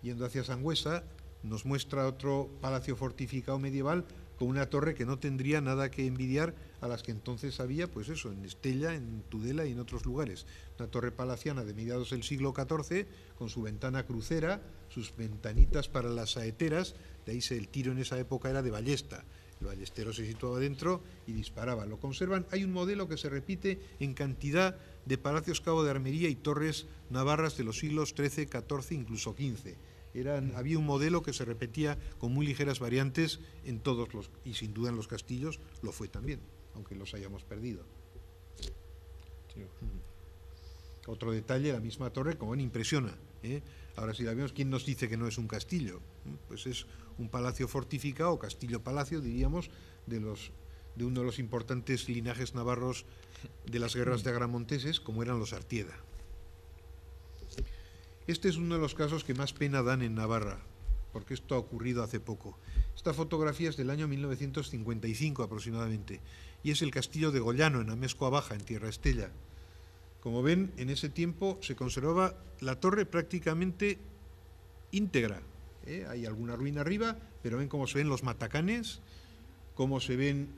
yendo hacia Sangüesa, nos muestra otro palacio fortificado medieval con una torre que no tendría nada que envidiar a las que entonces había, pues eso, en Estella, en Tudela y en otros lugares. Una torre palaciana de mediados del siglo XIV, con su ventana crucera, sus ventanitas para las saeteras, de ahí el tiro en esa época era de ballesta. El ballestero se situaba dentro y disparaba. Lo conservan. Hay un modelo que se repite en cantidad de palacios cabo de armería y torres navarras de los siglos XIII, XIV, incluso XV. Había un modelo que se repetía con muy ligeras variantes en todos los, y sin duda en los castillos lo fue también, aunque los hayamos perdido. Sí. Otro detalle, la misma torre, como ven, impresiona, ¿eh? Ahora, si la vemos, ¿quién nos dice que no es un castillo? Pues es un palacio fortificado, castillo-palacio, diríamos, de uno de los importantes linajes navarros de las guerras de agramonteses, como eran los Artieda. Este es uno de los casos que más pena dan en Navarra, porque esto ha ocurrido hace poco. Esta fotografía es del año 1955 aproximadamente, y es el castillo de Gollano, en Amezcoa Baja, en Tierra Estella. Como ven, en ese tiempo se conservaba la torre prácticamente íntegra. Hay alguna ruina arriba, pero ven cómo se ven los matacanes, cómo se ven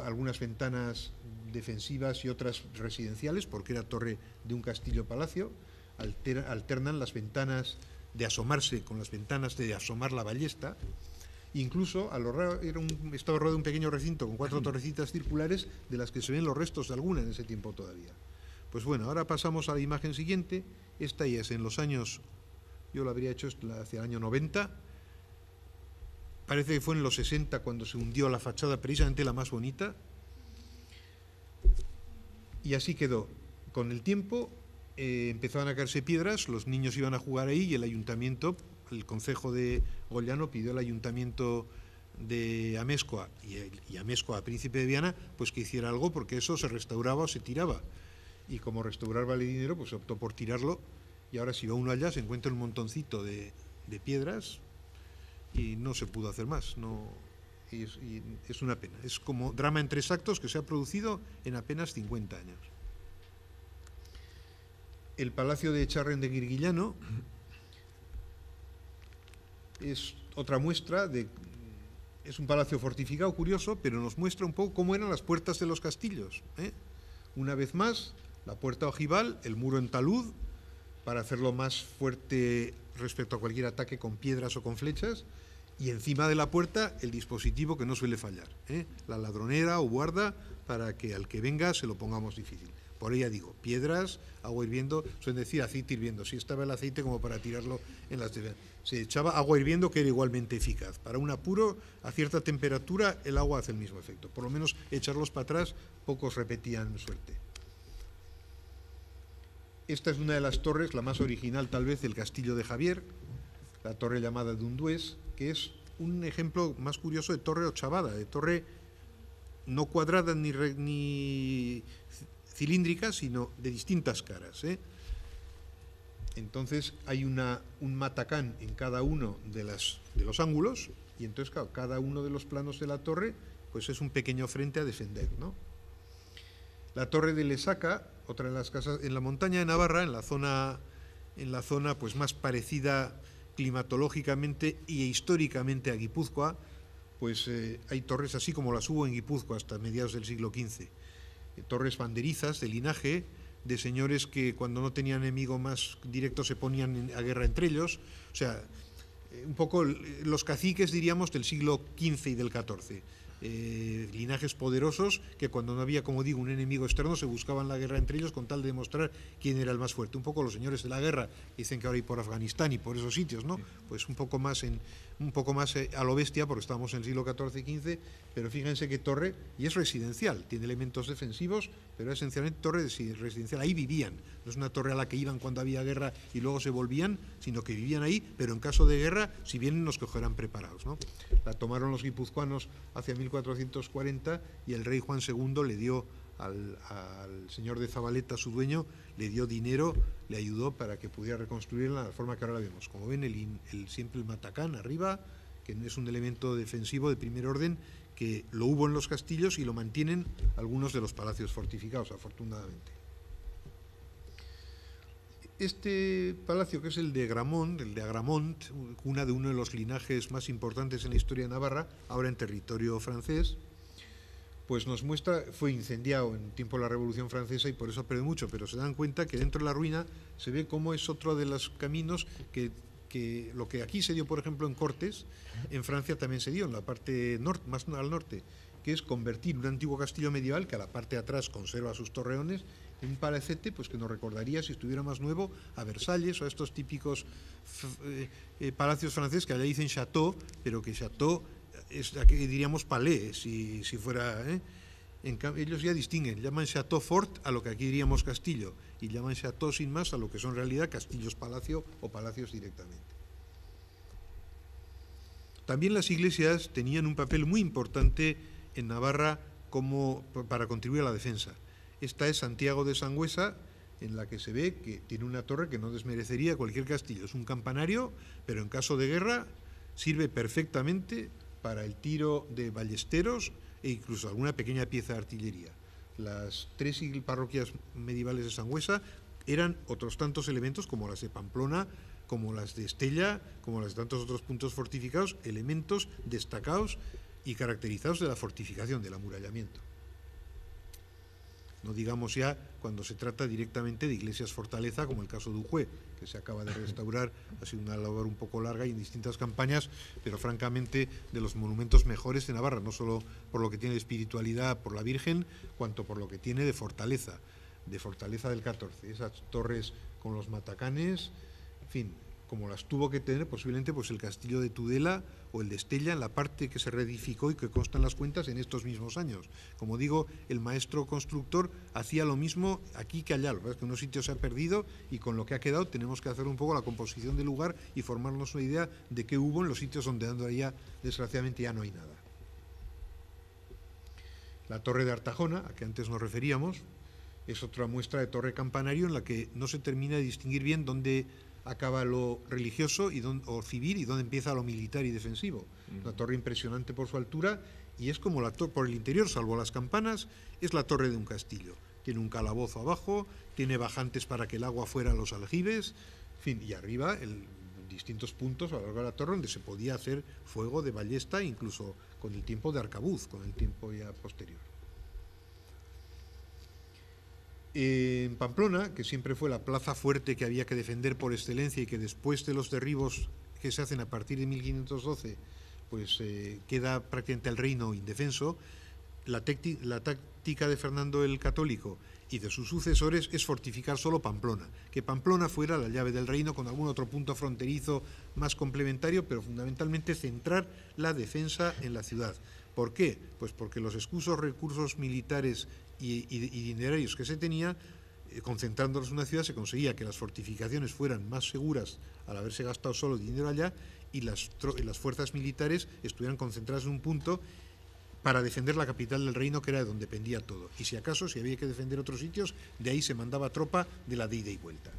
algunas ventanas defensivas y otras residenciales, porque era torre de un castillo-palacio. Alternan las ventanas de asomarse con las ventanas de asomar la ballesta. Incluso estaba rodeado de un pequeño recinto con 4 torrecitas circulares, de las que se ven los restos de alguna en ese tiempo todavía. Pues bueno, ahora pasamos a la imagen siguiente. Esta ya es en los años, yo lo habría hecho hacia el año 90. Parece que fue en los 60 cuando se hundió la fachada, precisamente la más bonita. Y así quedó. Con el tiempo empezaban a caerse piedras, los niños iban a jugar ahí y el ayuntamiento, el concejo de Gollano pidió al ayuntamiento de Amezcoa y Amezcoa, príncipe de Viana, pues que hiciera algo porque eso se restauraba o se tiraba. Y como restaurar vale dinero, pues optó por tirarlo, y ahora si va uno allá se encuentra un montoncito de piedras y no se pudo hacer más. Y es una pena. Es como drama en 3 actos que se ha producido en apenas 50 años. El Palacio de Echarren de Guirguillano es otra muestra es un palacio fortificado, curioso, pero nos muestra un poco cómo eran las puertas de los castillos, ¿eh? Una vez más, la puerta ojival, el muro en talud, para hacerlo más fuerte respecto a cualquier ataque con piedras o con flechas, y encima de la puerta el dispositivo que no suele fallar, ¿eh? La ladronera o guarda, para que al que venga se lo pongamos difícil. Por ella digo, piedras, agua hirviendo, suelen decir aceite hirviendo. Sí estaba el aceite como para tirarlo en las... Se echaba agua hirviendo, que era igualmente eficaz. Para un apuro, a cierta temperatura, el agua hace el mismo efecto. Por lo menos echarlos para atrás, pocos repetían suerte. Esta es una de las torres, la más original tal vez, del castillo de Javier, la torre llamada Dundués, que es un ejemplo más curioso de torre ochavada, de torre no cuadrada ni cilíndrica, sino de distintas caras, ¿eh? Entonces hay un matacán en cada uno de los ángulos, y entonces claro, cada uno de los planos de la torre pues es un pequeño frente a defender, ¿no? La torre de Lesaca, otra de las casas en la montaña de Navarra, en la zona pues más parecida climatológicamente e históricamente a Guipúzcoa, pues hay torres así como las hubo en Guipúzcoa hasta mediados del siglo XV. Torres banderizas de linaje, de señores que cuando no tenían enemigo más directo se ponían a guerra entre ellos. O sea, un poco los caciques, diríamos, del siglo XV y del XIV. Linajes poderosos que cuando no había, como digo, un enemigo externo, se buscaban la guerra entre ellos con tal de demostrar quién era el más fuerte. Un poco los señores de la guerra, dicen que ahora hay por Afganistán y por esos sitios, ¿no? Pues un poco más a lo bestia, porque estamos en el siglo XIV y XV, pero fíjense qué torre, y es residencial, tiene elementos defensivos, pero esencialmente torre residencial. Ahí vivían, no es una torre a la que iban cuando había guerra y luego se volvían, sino que vivían ahí, pero en caso de guerra, si vienen, nos cogerán preparados, ¿no? La tomaron los guipuzcoanos hacia 1440 y el rey Juan II le dio al señor de Zabaleta, su dueño, le dio dinero, le ayudó para que pudiera reconstruirla de la forma que ahora la vemos. Como ven, siempre el matacán arriba, que es un elemento defensivo de primer orden, que lo hubo en los castillos y lo mantienen algunos de los palacios fortificados, afortunadamente. Este palacio, que es el de Agramont, cuna de uno de los linajes más importantes en la historia de Navarra, ahora en territorio francés, pues nos muestra, fue incendiado en tiempo de la Revolución Francesa y por eso perdió mucho, pero se dan cuenta que dentro de la ruina se ve cómo es otro de los caminos que lo que aquí se dio, por ejemplo, en Cortes, en Francia también se dio, en la parte norte, más al norte, que es convertir un antiguo castillo medieval, que a la parte de atrás conserva sus torreones, en un palacete pues, que nos recordaría, si estuviera más nuevo, a Versalles o a estos típicos palacios franceses que allá dicen chateau, pero que chateau es aquí diríamos palais, si fuera... ellos ya distinguen, llaman chateau fort a lo que aquí diríamos castillo, y llaman chateau sin más a lo que son en realidad castillos palacio o palacios directamente. También las iglesias tenían un papel muy importante en Navarra para contribuir a la defensa. Esta es Santiago de Sangüesa, en la que se ve que tiene una torre que no desmerecería cualquier castillo. Es un campanario, pero en caso de guerra sirve perfectamente para el tiro de ballesteros e incluso alguna pequeña pieza de artillería. Las 3 parroquias medievales de Sangüesa eran otros tantos elementos como las de Pamplona, como las de Estella, como las de tantos otros puntos fortificados, elementos destacados y caracterizados de la fortificación, del amurallamiento. No digamos ya cuando se trata directamente de iglesias fortaleza, como el caso de Ujue, que se acaba de restaurar, ha sido una labor un poco larga y en distintas campañas, pero francamente de los monumentos mejores de Navarra, no solo por lo que tiene de espiritualidad por la Virgen, cuanto por lo que tiene de fortaleza del 14. Esas torres con los matacanes, en fin, como las tuvo que tener posiblemente pues el castillo de Tudela o el de Estella, en la parte que se reedificó y que constan las cuentas en estos mismos años. Como digo, el maestro constructor hacía lo mismo aquí que allá, lo que pasa es que en unos sitios se ha perdido y con lo que ha quedado tenemos que hacer un poco la composición del lugar y formarnos una idea de qué hubo en los sitios donde ya desgraciadamente ya no hay nada. La torre de Artajona, a que antes nos referíamos, es otra muestra de torre campanario en la que no se termina de distinguir bien dónde acaba lo religioso o civil y dónde empieza lo militar y defensivo. Una torre impresionante por su altura y es como la torre por el interior, salvo las campanas, es la torre de un castillo. Tiene un calabozo abajo, tiene bajantes para que el agua fuera a los aljibes, en fin, y arriba en distintos puntos a lo largo de la torre donde se podía hacer fuego de ballesta, incluso con el tiempo de arcabuz, con el tiempo ya posterior. En Pamplona, que siempre fue la plaza fuerte que había que defender por excelencia y que después de los derribos que se hacen a partir de 1512, pues queda prácticamente el reino indefenso, la táctica de Fernando el Católico y de sus sucesores es fortificar solo Pamplona, que Pamplona fuera la llave del reino con algún otro punto fronterizo más complementario, pero fundamentalmente centrar la defensa en la ciudad. ¿Por qué? Pues porque los escusos recursos militares y dinerarios que se tenía, concentrándolos en una ciudad, se conseguía que las fortificaciones fueran más seguras al haberse gastado solo dinero allá y las fuerzas militares estuvieran concentradas en un punto para defender la capital del reino, que era de donde dependía todo. Y si acaso, si había que defender otros sitios, de ahí se mandaba tropa de la de ida y vuelta.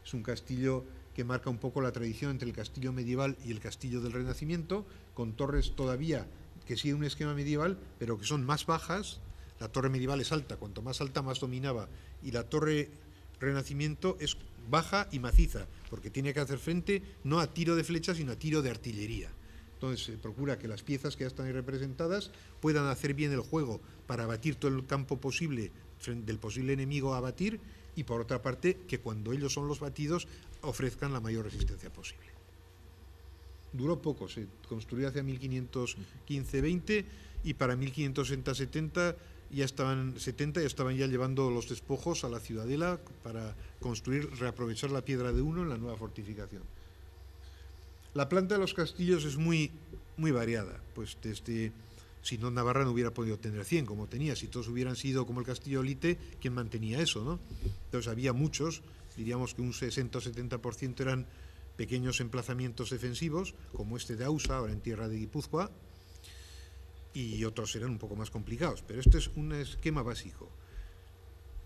Es un castillo que marca un poco la tradición entre el castillo medieval y el castillo del Renacimiento, con torres todavía que siguen un esquema medieval, pero que son más bajas. La torre medieval es alta, cuanto más alta más dominaba, y la torre Renacimiento es baja y maciza, porque tiene que hacer frente no a tiro de flecha, sino a tiro de artillería. Entonces se procura que las piezas que ya están ahí representadas puedan hacer bien el juego para abatir todo el campo posible del posible enemigo a abatir, y por otra parte que cuando ellos son los batidos ofrezcan la mayor resistencia posible. Duró poco, se construyó hacia 1515-20 y para 1560-70 ya estaban ya llevando los despojos a la ciudadela para reaprovechar la piedra de uno en la nueva fortificación. La planta de los castillos es muy, muy variada, pues si no, Navarra no hubiera podido tener 100 como tenía. Si todos hubieran sido como el castillo Olite, ¿quién mantenía eso, no? Entonces había muchos, diríamos que un 60 o 70% eran pequeños emplazamientos defensivos, como este de Ausa, ahora en tierra de Guipúzcoa, y otros eran un poco más complicados, pero este es un esquema básico.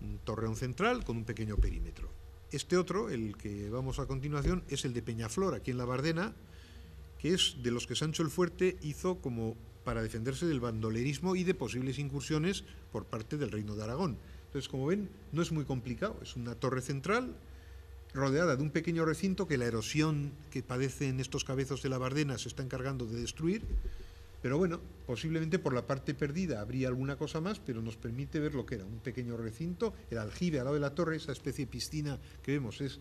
Un torreón central con un pequeño perímetro. Este otro, el que vamos a continuación, es el de Peñaflor, aquí en la Bardena, que es de los que Sancho el Fuerte hizo como para defenderse del bandolerismo y de posibles incursiones por parte del Reino de Aragón. Entonces, como ven, no es muy complicado, es una torre central rodeada de un pequeño recinto que la erosión que padecen estos cabezos de la Bardena se está encargando de destruir. Pero bueno, posiblemente por la parte perdida habría alguna cosa más, pero nos permite ver lo que era un pequeño recinto, el aljibe al lado de la torre, esa especie de piscina que vemos es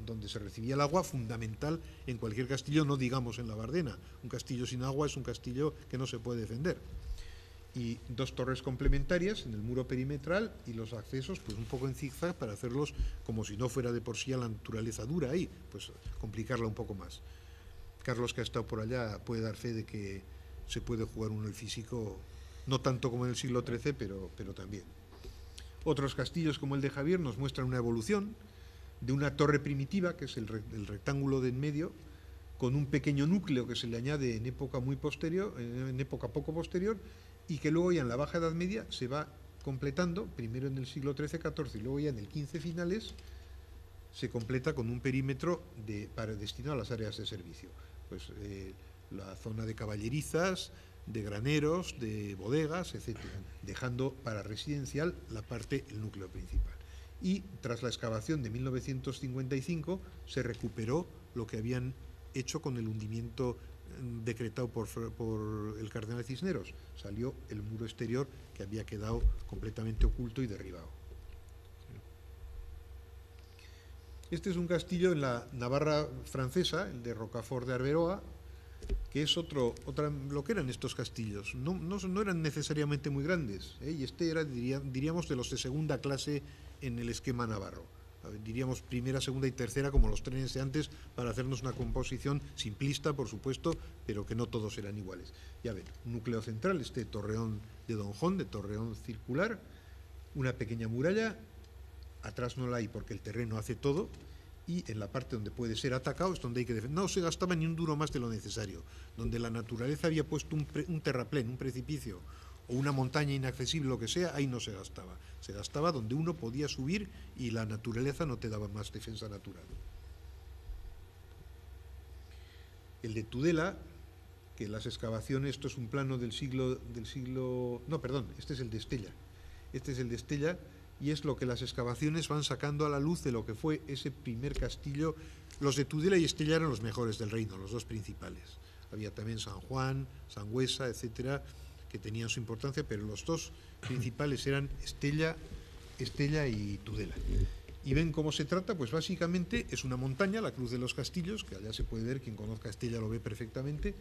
donde se recibía el agua, fundamental en cualquier castillo, no digamos en la Bardena. Un castillo sin agua es un castillo que no se puede defender. Y dos torres complementarias en el muro perimetral y los accesos pues un poco en zigzag para hacerlos como si no fuera de por sí a la naturaleza dura ahí, pues complicarla un poco más. Carlos, que ha estado por allá, puede dar fe de que se puede jugar uno el físico, no tanto como en el siglo XIII, pero también. Otros castillos como el de Javier nos muestran una evolución de una torre primitiva, que es el rectángulo de en medio, con un pequeño núcleo que se le añade en época muy posterior, en época poco posterior, y que luego ya en la Baja Edad Media se va completando, primero en el siglo XIII-XIV y luego ya en el XV finales, se completa con un perímetro destinado a las áreas de servicio. Pues la zona de caballerizas, de graneros, de bodegas, etc., dejando para residencial el núcleo principal. Y tras la excavación de 1955 se recuperó lo que habían hecho con el hundimiento decretado por el cardenal Cisneros. Salió el muro exterior que había quedado completamente oculto y derribado. Este es un castillo en la Navarra francesa, el de Rocafort de Arberoa, que es lo que eran estos castillos. No eran necesariamente muy grandes, y este era, diríamos, de los de segunda clase en el esquema navarro. Diríamos primera, segunda y tercera, como los trenes de antes, para hacernos una composición simplista, por supuesto, pero que no todos eran iguales. Ya ven, un núcleo central, este torreón de Donjón, de torreón circular, una pequeña muralla, atrás no la hay porque el terreno hace todo, y en la parte donde puede ser atacado es donde hay que defender. No se gastaba ni un duro más de lo necesario. Donde la naturaleza había puesto un terraplén, un precipicio o una montaña inaccesible, lo que sea, ahí no se gastaba. Se gastaba donde uno podía subir y la naturaleza no te daba más defensa natural. El de Tudela, que las excavaciones, esto es un plano del siglo... No, perdón, este es el de Estella. Este es el de Estella, y es lo que las excavaciones van sacando a la luz de lo que fue ese primer castillo. Los de Tudela y Estella eran los mejores del reino, los dos principales. Había también San Juan, Sangüesa, etcétera, que tenían su importancia, pero los dos principales eran Estella y Tudela. Y ven cómo se trata, pues básicamente es una montaña, la Cruz de los Castillos, que allá se puede ver, quien conozca Estella lo ve perfectamente,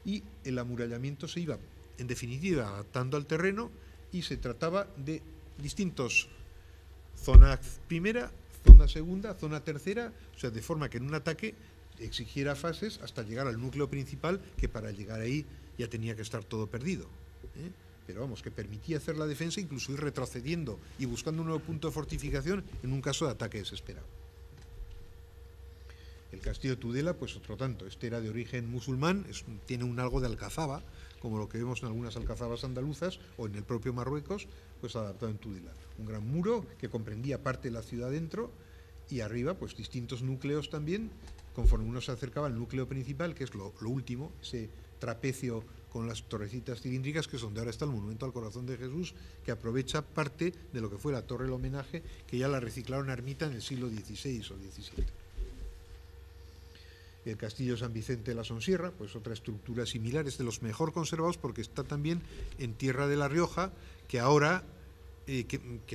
y el amurallamiento se iba, en definitiva, adaptando al terreno, y se trataba de distintos zona primera, zona segunda, zona tercera, o sea, de forma que en un ataque exigiera fases hasta llegar al núcleo principal, que para llegar ahí ya tenía que estar todo perdido, pero vamos, que permitía hacer la defensa, incluso ir retrocediendo y buscando un nuevo punto de fortificación en un caso de ataque desesperado. El castillo de Tudela, pues otro tanto, este era de origen musulmán, tiene un algo de alcazaba, como lo que vemos en algunas alcazabas andaluzas o en el propio Marruecos, pues adaptado en Tudela. Un gran muro que comprendía parte de la ciudad dentro y arriba pues distintos núcleos también, conforme uno se acercaba al núcleo principal, que es lo último, ese trapecio con las torrecitas cilíndricas, que es donde ahora está el monumento al corazón de Jesús, que aprovecha parte de lo que fue la torre del homenaje, que ya la reciclaron ermita en el siglo XVI o XVII. El castillo San Vicente de la Sonsierra, pues otra estructura similar, es de los mejor conservados porque está también en tierra de La Rioja, que ahora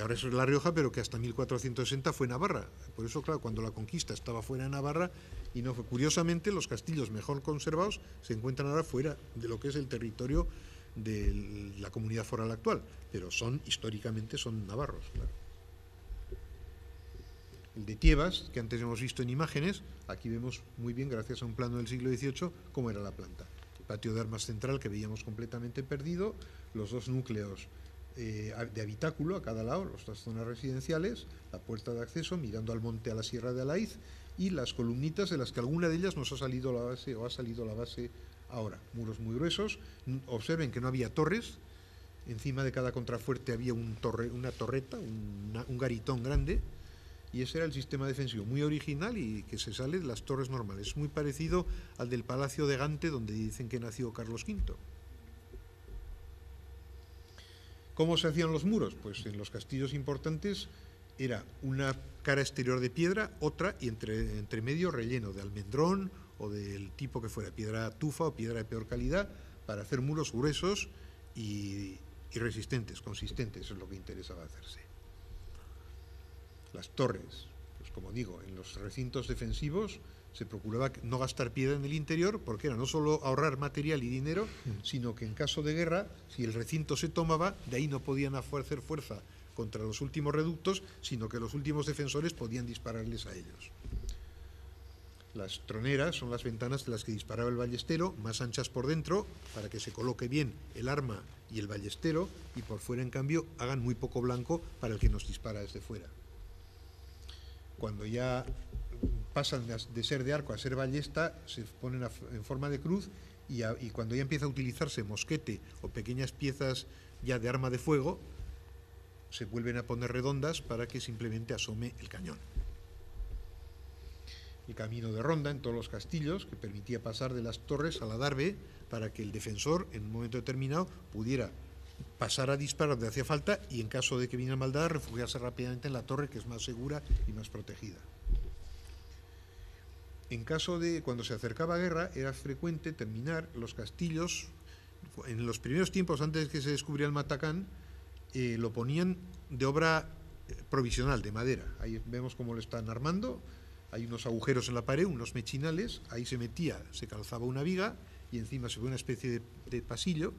ahora es La Rioja, pero que hasta 1460 fue Navarra. Por eso, claro, cuando la conquista estaba fuera de Navarra y no fue. Curiosamente, los castillos mejor conservados se encuentran ahora fuera de lo que es el territorio de la comunidad foral actual, pero históricamente son navarros, claro. El de Tiebas, que antes hemos visto en imágenes, aquí vemos muy bien, gracias a un plano del siglo XVIII, cómo era la planta. El patio de armas central que veíamos completamente perdido, los dos núcleos de habitáculo a cada lado, las dos zonas residenciales, la puerta de acceso mirando al monte, a la sierra de Alaiz, y las columnitas de las que alguna de ellas nos ha salido la base o ha salido la base ahora. Muros muy gruesos, observen que no había torres, encima de cada contrafuerte había una torreta, un garitón grande, y ese era el sistema defensivo, muy original y que se sale de las torres normales. Es muy parecido al del Palacio de Gante, donde dicen que nació Carlos V. ¿Cómo se hacían los muros? Pues en los castillos importantes era una cara exterior de piedra, otra y entre medio relleno de almendrón o del tipo que fuera, piedra tufa o piedra de peor calidad, para hacer muros gruesos y resistentes, consistentes, eso es lo que interesaba hacerse. Las torres, pues como digo, en los recintos defensivos se procuraba no gastar piedra en el interior, porque era no solo ahorrar material y dinero, sino que en caso de guerra, si el recinto se tomaba, de ahí no podían hacer fuerza contra los últimos reductos, sino que los últimos defensores podían dispararles a ellos. Las troneras son las ventanas de las que disparaba el ballestero, más anchas por dentro, para que se coloque bien el arma y el ballestero, y por fuera, en cambio, hagan muy poco blanco para el que nos dispara desde fuera. Cuando ya pasan de ser de arco a ser ballesta, se ponen en forma de cruz, y cuando ya empieza a utilizarse mosquete o pequeñas piezas ya de arma de fuego, se vuelven a poner redondas para que simplemente asome el cañón. El camino de ronda en todos los castillos, que permitía pasar de las torres al adarve para que el defensor, en un momento determinado, pudiera pasar a disparar donde hacía falta y, en caso de que viniera maldad, refugiarse rápidamente en la torre, que es más segura y más protegida. En caso de cuando se acercaba guerra, era frecuente terminar los castillos. En los primeros tiempos, antes de que se descubriera el matacán, lo ponían de obra provisional, de madera. Ahí vemos cómo lo están armando. Hay unos agujeros en la pared, unos mechinales, ahí se metía, se calzaba una viga y encima se ve una especie de pasillo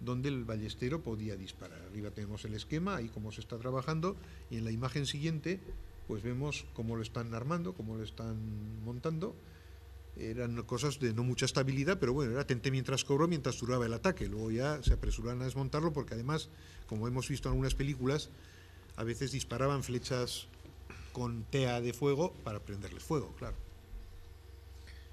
donde el ballestero podía disparar. Arriba tenemos el esquema, ahí cómo se está trabajando, y en la imagen siguiente pues vemos cómo lo están armando, cómo lo están montando. Eran cosas de no mucha estabilidad, pero bueno, era tente mientras cobró, mientras duraba el ataque. Luego ya se apresuraban a desmontarlo, porque además, como hemos visto en algunas películas, a veces disparaban flechas con tea de fuego para prenderles fuego, claro.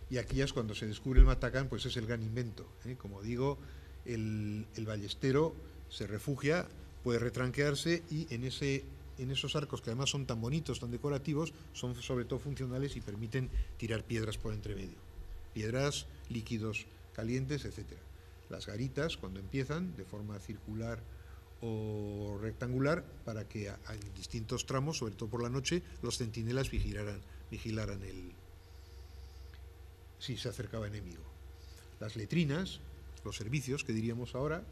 Y aquí ya es cuando se descubre el matacán, pues es el gran invento, ¿eh? Como digo, el ballestero se refugia, puede retranquearse, y en esos arcos, que además son tan bonitos, tan decorativos, son sobre todo funcionales y permiten tirar piedras por entre medio. Piedras, líquidos calientes, etc. Las garitas, cuando empiezan, de forma circular o rectangular, para que en distintos tramos, sobre todo por la noche, los centinelas vigilaran si se acercaba enemigo. Las letrinas, los servicios, que diríamos ahora,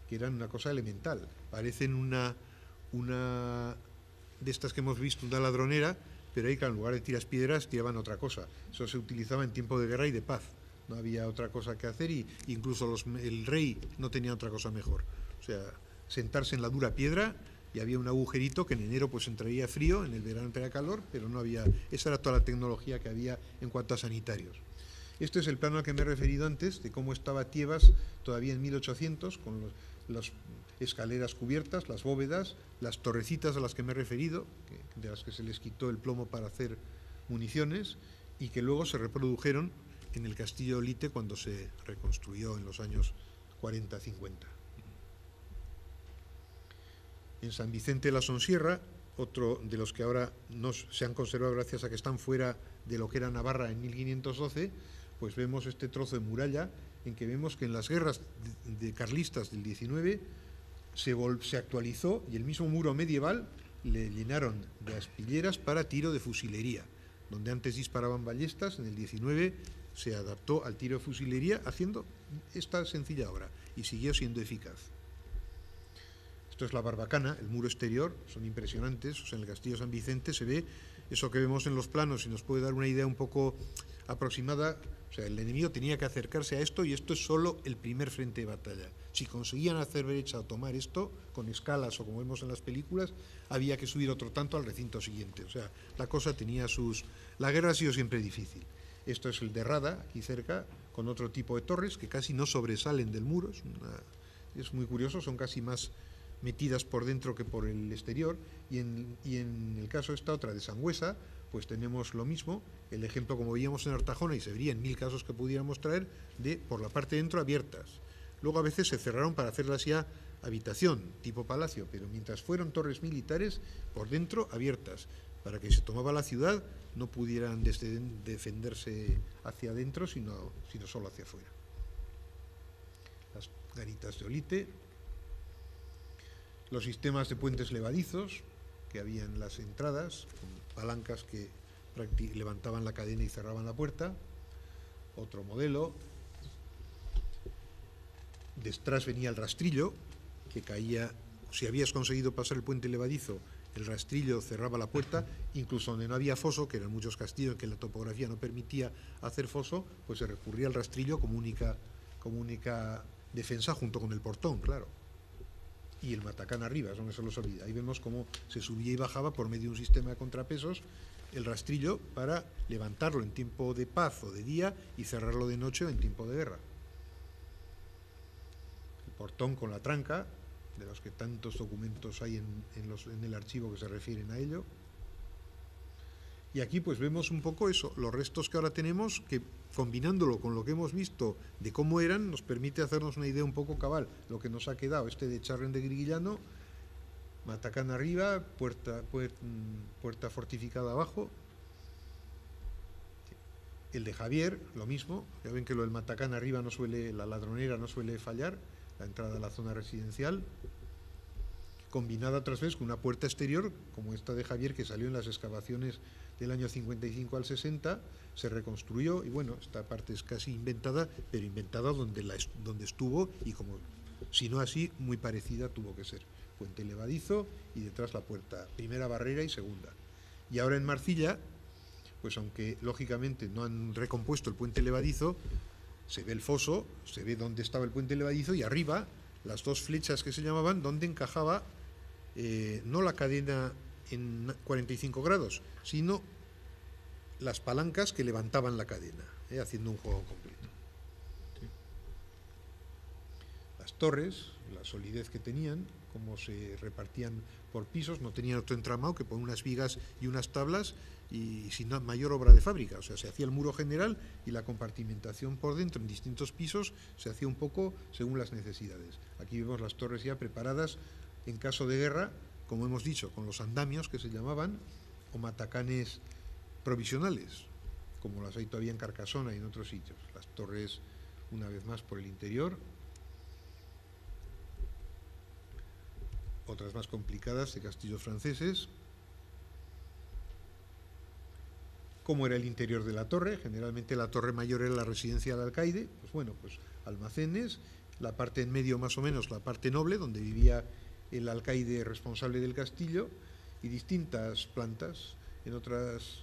que eran una cosa elemental. Parecen una de estas que hemos visto, una ladronera, pero ahí, claro, en lugar de tirar piedras, tiraban otra cosa. Eso se utilizaba en tiempo de guerra y de paz. No había otra cosa que hacer, y incluso el rey no tenía otra cosa mejor. O sea, sentarse en la dura piedra, y había un agujerito que en enero pues entraría frío, en el verano entraría calor, pero no había. Esa era toda la tecnología que había en cuanto a sanitarios. Este es el plano al que me he referido antes, de cómo estaba Tiebas todavía en 1800, con las escaleras cubiertas, las bóvedas, las torrecitas a las que me he referido, de las que se les quitó el plomo para hacer municiones, y que luego se reprodujeron en el castillo de Olite cuando se reconstruyó en los años 40-50. En San Vicente de la Sonsierra, otro de los que ahora no se han conservado gracias a que están fuera de lo que era Navarra en 1512, pues vemos este trozo de muralla en que vemos que en las guerras de carlistas del 19 se actualizó, y el mismo muro medieval le llenaron de aspilleras para tiro de fusilería. Donde antes disparaban ballestas, en el 19 se adaptó al tiro de fusilería haciendo esta sencilla obra, y siguió siendo eficaz. Esto es la barbacana, el muro exterior, son impresionantes. O sea, en el castillo de San Vicente se ve eso que vemos en los planos, y nos puede dar una idea un poco aproximada. O sea, el enemigo tenía que acercarse a esto, y esto es solo el primer frente de batalla. Si conseguían hacer brecha o tomar esto, con escalas o como vemos en las películas, había que subir otro tanto al recinto siguiente. O sea, la cosa tenía sus... La guerra ha sido siempre difícil. Esto es el de Rada, aquí cerca, con otro tipo de torres que casi no sobresalen del muro. Es muy curioso, son casi más metidas por dentro que por el exterior. Y en el caso de esta otra de Sangüesa, pues tenemos lo mismo, el ejemplo como veíamos en Artajona, y se vería en 1000 casos que pudiéramos traer, de por la parte de dentro abiertas. Luego a veces se cerraron para hacerlas ya habitación, tipo palacio, pero mientras fueron torres militares, por dentro abiertas, para que se tomaba la ciudad no pudieran defenderse hacia adentro, sino solo hacia afuera. Las garitas de Olite, los sistemas de puentes levadizos, que había en las entradas, con palancas que levantaban la cadena y cerraban la puerta. Otro modelo. Detrás venía el rastrillo, que caía, si habías conseguido pasar el puente levadizo, el rastrillo cerraba la puerta, incluso donde no había foso, que eran muchos castillos que la topografía no permitía hacer foso, pues se recurría al rastrillo como única defensa junto con el portón, claro. Y el matacán arriba, eso no se los olvida. Ahí vemos cómo se subía y bajaba por medio de un sistema de contrapesos el rastrillo para levantarlo en tiempo de paz o de día y cerrarlo de noche o en tiempo de guerra. El portón con la tranca, de los que tantos documentos hay en el archivo que se refieren a ello. Y aquí pues vemos un poco eso, los restos que ahora tenemos, que combinándolo con lo que hemos visto de cómo eran, nos permite hacernos una idea un poco cabal, lo que nos ha quedado, de Charren de Griguillano, matacán arriba, puerta fortificada abajo. El de Javier, lo mismo, ya ven que lo del matacán arriba la ladronera no suele fallar, la entrada a la zona residencial, combinada otras veces con una puerta exterior, como esta de Javier, que salió en las excavaciones del año 55 al 60, se reconstruyó, y bueno, esta parte es casi inventada, pero inventada donde estuvo, y como, si no así, muy parecida tuvo que ser. Puente levadizo, y detrás la puerta, primera barrera y segunda. Y ahora en Marcilla, pues aunque lógicamente no han recompuesto el puente levadizo, se ve el foso, se ve dónde estaba el puente levadizo, y arriba las dos flechas que se llamaban, donde encajaba no la cadena en 45 grados, sino las palancas que levantaban la cadena, haciendo un juego completo. Sí. Las torres, la solidez que tenían, cómo se repartían por pisos, no tenían otro entramado que poner unas vigas y unas tablas, y sin mayor obra de fábrica, o sea, se hacía el muro general y la compartimentación por dentro en distintos pisos se hacía un poco según las necesidades. Aquí vemos las torres ya preparadas en caso de guerra, como hemos dicho, con los andamios que se llamaban, o matacanes provisionales, como las hay todavía en Carcasona y en otros sitios. Las torres, una vez más, por el interior, otras más complicadas de castillos franceses. ¿Cómo era el interior de la torre? Generalmente la torre mayor era la residencia del alcaide, pues bueno, pues almacenes, la parte en medio más o menos, la parte noble, donde vivía el alcaide responsable del castillo, y distintas plantas. En otras,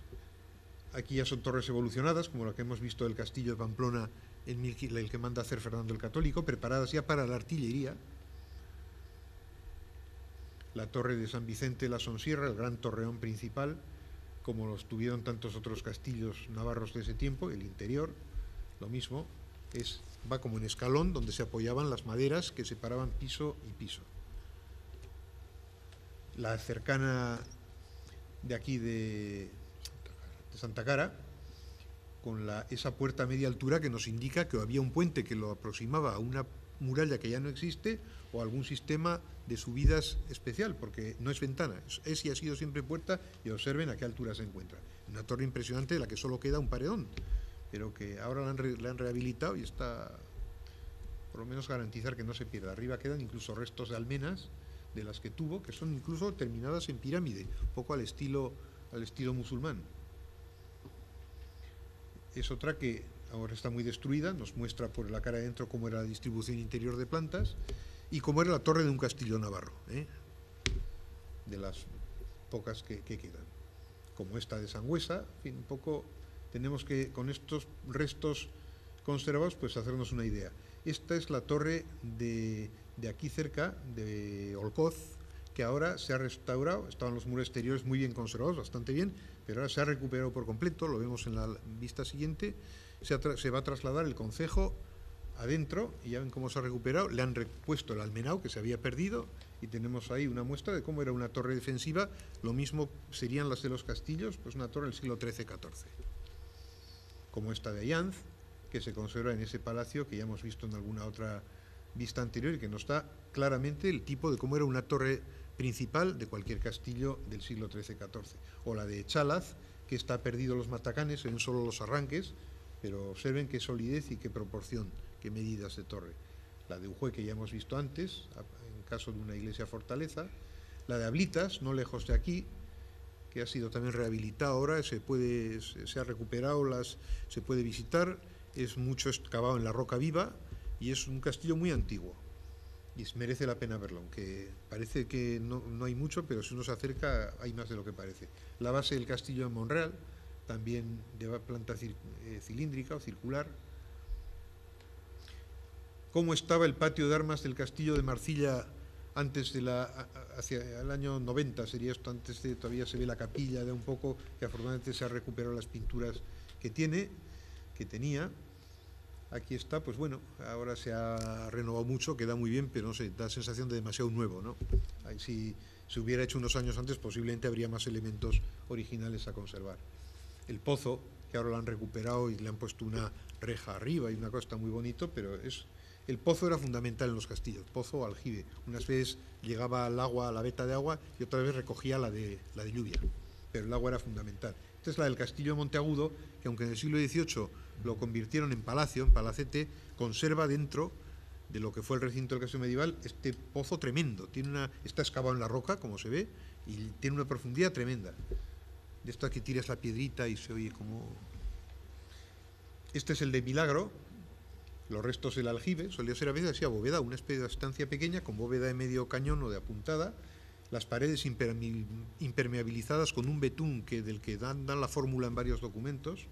aquí ya son torres evolucionadas, como la que hemos visto del castillo de Pamplona, el que manda hacer Fernando el Católico, preparadas ya para la artillería. La torre de San Vicente la Sonsierra, el gran torreón principal, como los tuvieron tantos otros castillos navarros de ese tiempo. El interior, lo mismo, va como en escalón, donde se apoyaban las maderas que separaban piso y piso. La cercana de aquí de Santa Cara, con esa puerta a media altura que nos indica que había un puente que lo aproximaba a una muralla que ya no existe, o algún sistema de subidas especial, porque no es ventana, es y ha sido siempre puerta, y observen a qué altura se encuentra. Una torre impresionante de la que solo queda un paredón, pero que ahora la han rehabilitado y está, por lo menos, garantizar que no se pierda. Arriba quedan incluso restos de almenas de las que tuvo, que son incluso terminadas en pirámide, un poco al estilo musulmán. Es otra que ahora está muy destruida, nos muestra por la cara adentro cómo era la distribución interior de plantas y cómo era la torre de un castillo navarro, de las pocas que quedan, como esta de Sangüesa. En fin, un poco tenemos que, con estos restos conservados, pues hacernos una idea. Esta es la torre de aquí cerca, de Olcoz, que ahora se ha restaurado. Estaban los muros exteriores muy bien conservados, bastante bien, pero ahora se ha recuperado por completo, lo vemos en la vista siguiente. Se va a trasladar el concejo adentro, y ya ven cómo se ha recuperado. Le han repuesto el almenao que se había perdido, y tenemos ahí una muestra de cómo era una torre defensiva. Lo mismo serían las de los castillos, pues una torre del siglo XIII-XIV, como esta de Allanz, que se conserva en ese palacio que ya hemos visto en alguna otra vista anterior, y que nos da claramente el tipo de cómo era una torre principal de cualquier castillo del siglo XIII-XIV. O la de Chalaz, que está perdido los matacanes, se ven solo los arranques, pero observen qué solidez y qué proporción, qué medidas de torre. La de Ujue, que ya hemos visto antes, en caso de una iglesia fortaleza. La de Ablitas, no lejos de aquí, que ha sido también rehabilitada ahora, se ha recuperado, se puede visitar, es mucho excavado en la roca viva y es un castillo muy antiguo y merece la pena verlo, aunque parece que no hay mucho, pero si uno se acerca hay más de lo que parece. La base del castillo de Monreal, también de planta cilíndrica o circular. Cómo estaba el patio de armas del castillo de Marcilla antes de hacia el año 90 sería esto, antes de, todavía se ve la capilla de un poco, que afortunadamente se ha recuperado las pinturas que tenía. Aquí está, pues bueno, ahora se ha renovado mucho, queda muy bien, pero no sé, da sensación de demasiado nuevo, ¿no? Ahí, si se hubiera hecho unos años antes, posiblemente habría más elementos originales a conservar. El pozo, que ahora lo han recuperado y le han puesto una reja arriba y una cosa, está muy bonito, pero el pozo era fundamental en los castillos, pozo o aljibe. Unas veces llegaba al agua, a la veta de agua, y otra vez recogía la de lluvia, pero el agua era fundamental. Esta es la del castillo de Monteagudo, que aunque en el siglo XVIII lo convirtieron en palacio, en palacete, conserva dentro de lo que fue el recinto del castillo medieval este pozo tremendo. Está excavado en la roca, como se ve, y tiene una profundidad tremenda. De esto que tiras la piedrita y se oye como... Este es el de Milagro, los restos del aljibe, solía ser a veces así bóveda, una especie de estancia pequeña con bóveda de medio cañón o de apuntada, las paredes impermeabilizadas con un betún del que dan la fórmula en varios documentos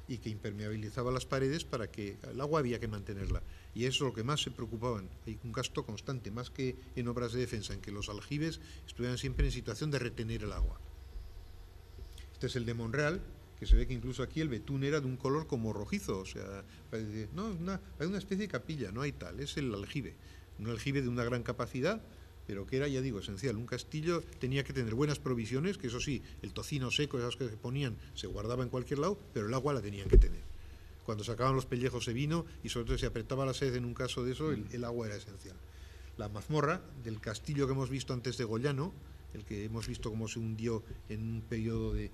y que impermeabilizaba las paredes para que el agua había que mantenerla. Y eso es lo que más se preocupaban. Hay un gasto constante, más que en obras de defensa, en que los aljibes estuvieran siempre en situación de retener el agua. Este es el de Monreal, que se ve que incluso aquí el betún era de un color como rojizo, o sea, hay una especie de capilla, no hay tal, es el aljibe, un aljibe de una gran capacidad, pero que era, ya digo, esencial. Un castillo tenía que tener buenas provisiones, que eso sí, el tocino seco, esas que se ponían, se guardaba en cualquier lado, pero el agua la tenían que tener. Cuando sacaban los pellejos de vino, y sobre todo si apretaba la sed en un caso de eso, el agua era esencial. La mazmorra del castillo que hemos visto antes de Goyano, el que hemos visto cómo se hundió en un periodo de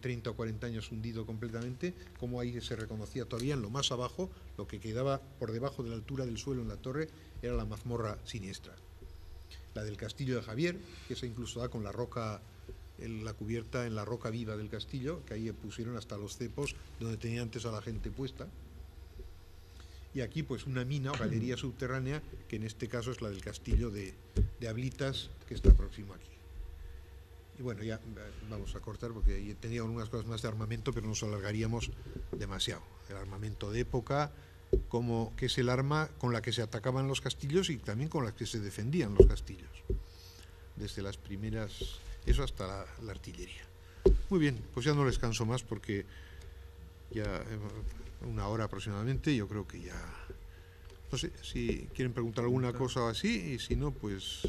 30 o 40 años hundido completamente, cómo ahí se reconocía todavía en lo más abajo, lo que quedaba por debajo de la altura del suelo en la torre, era la mazmorra siniestra. La del castillo de Javier, que esa incluso da con la roca, la cubierta en la roca viva del castillo, que ahí pusieron hasta los cepos donde tenía antes a la gente puesta. Y aquí pues una mina o galería subterránea, que en este caso es la del castillo de Ablitas, que está próximo aquí. Y bueno, ya vamos a cortar porque tenía algunas cosas más de armamento, pero nos alargaríamos demasiado. El armamento de época, que es el arma con la que se atacaban los castillos y también con la que se defendían los castillos. Desde las primeras, eso hasta la artillería. Muy bien, pues ya no les canso más porque ya una hora aproximadamente, yo creo que ya... No sé si quieren preguntar alguna cosa o así, y si no, pues...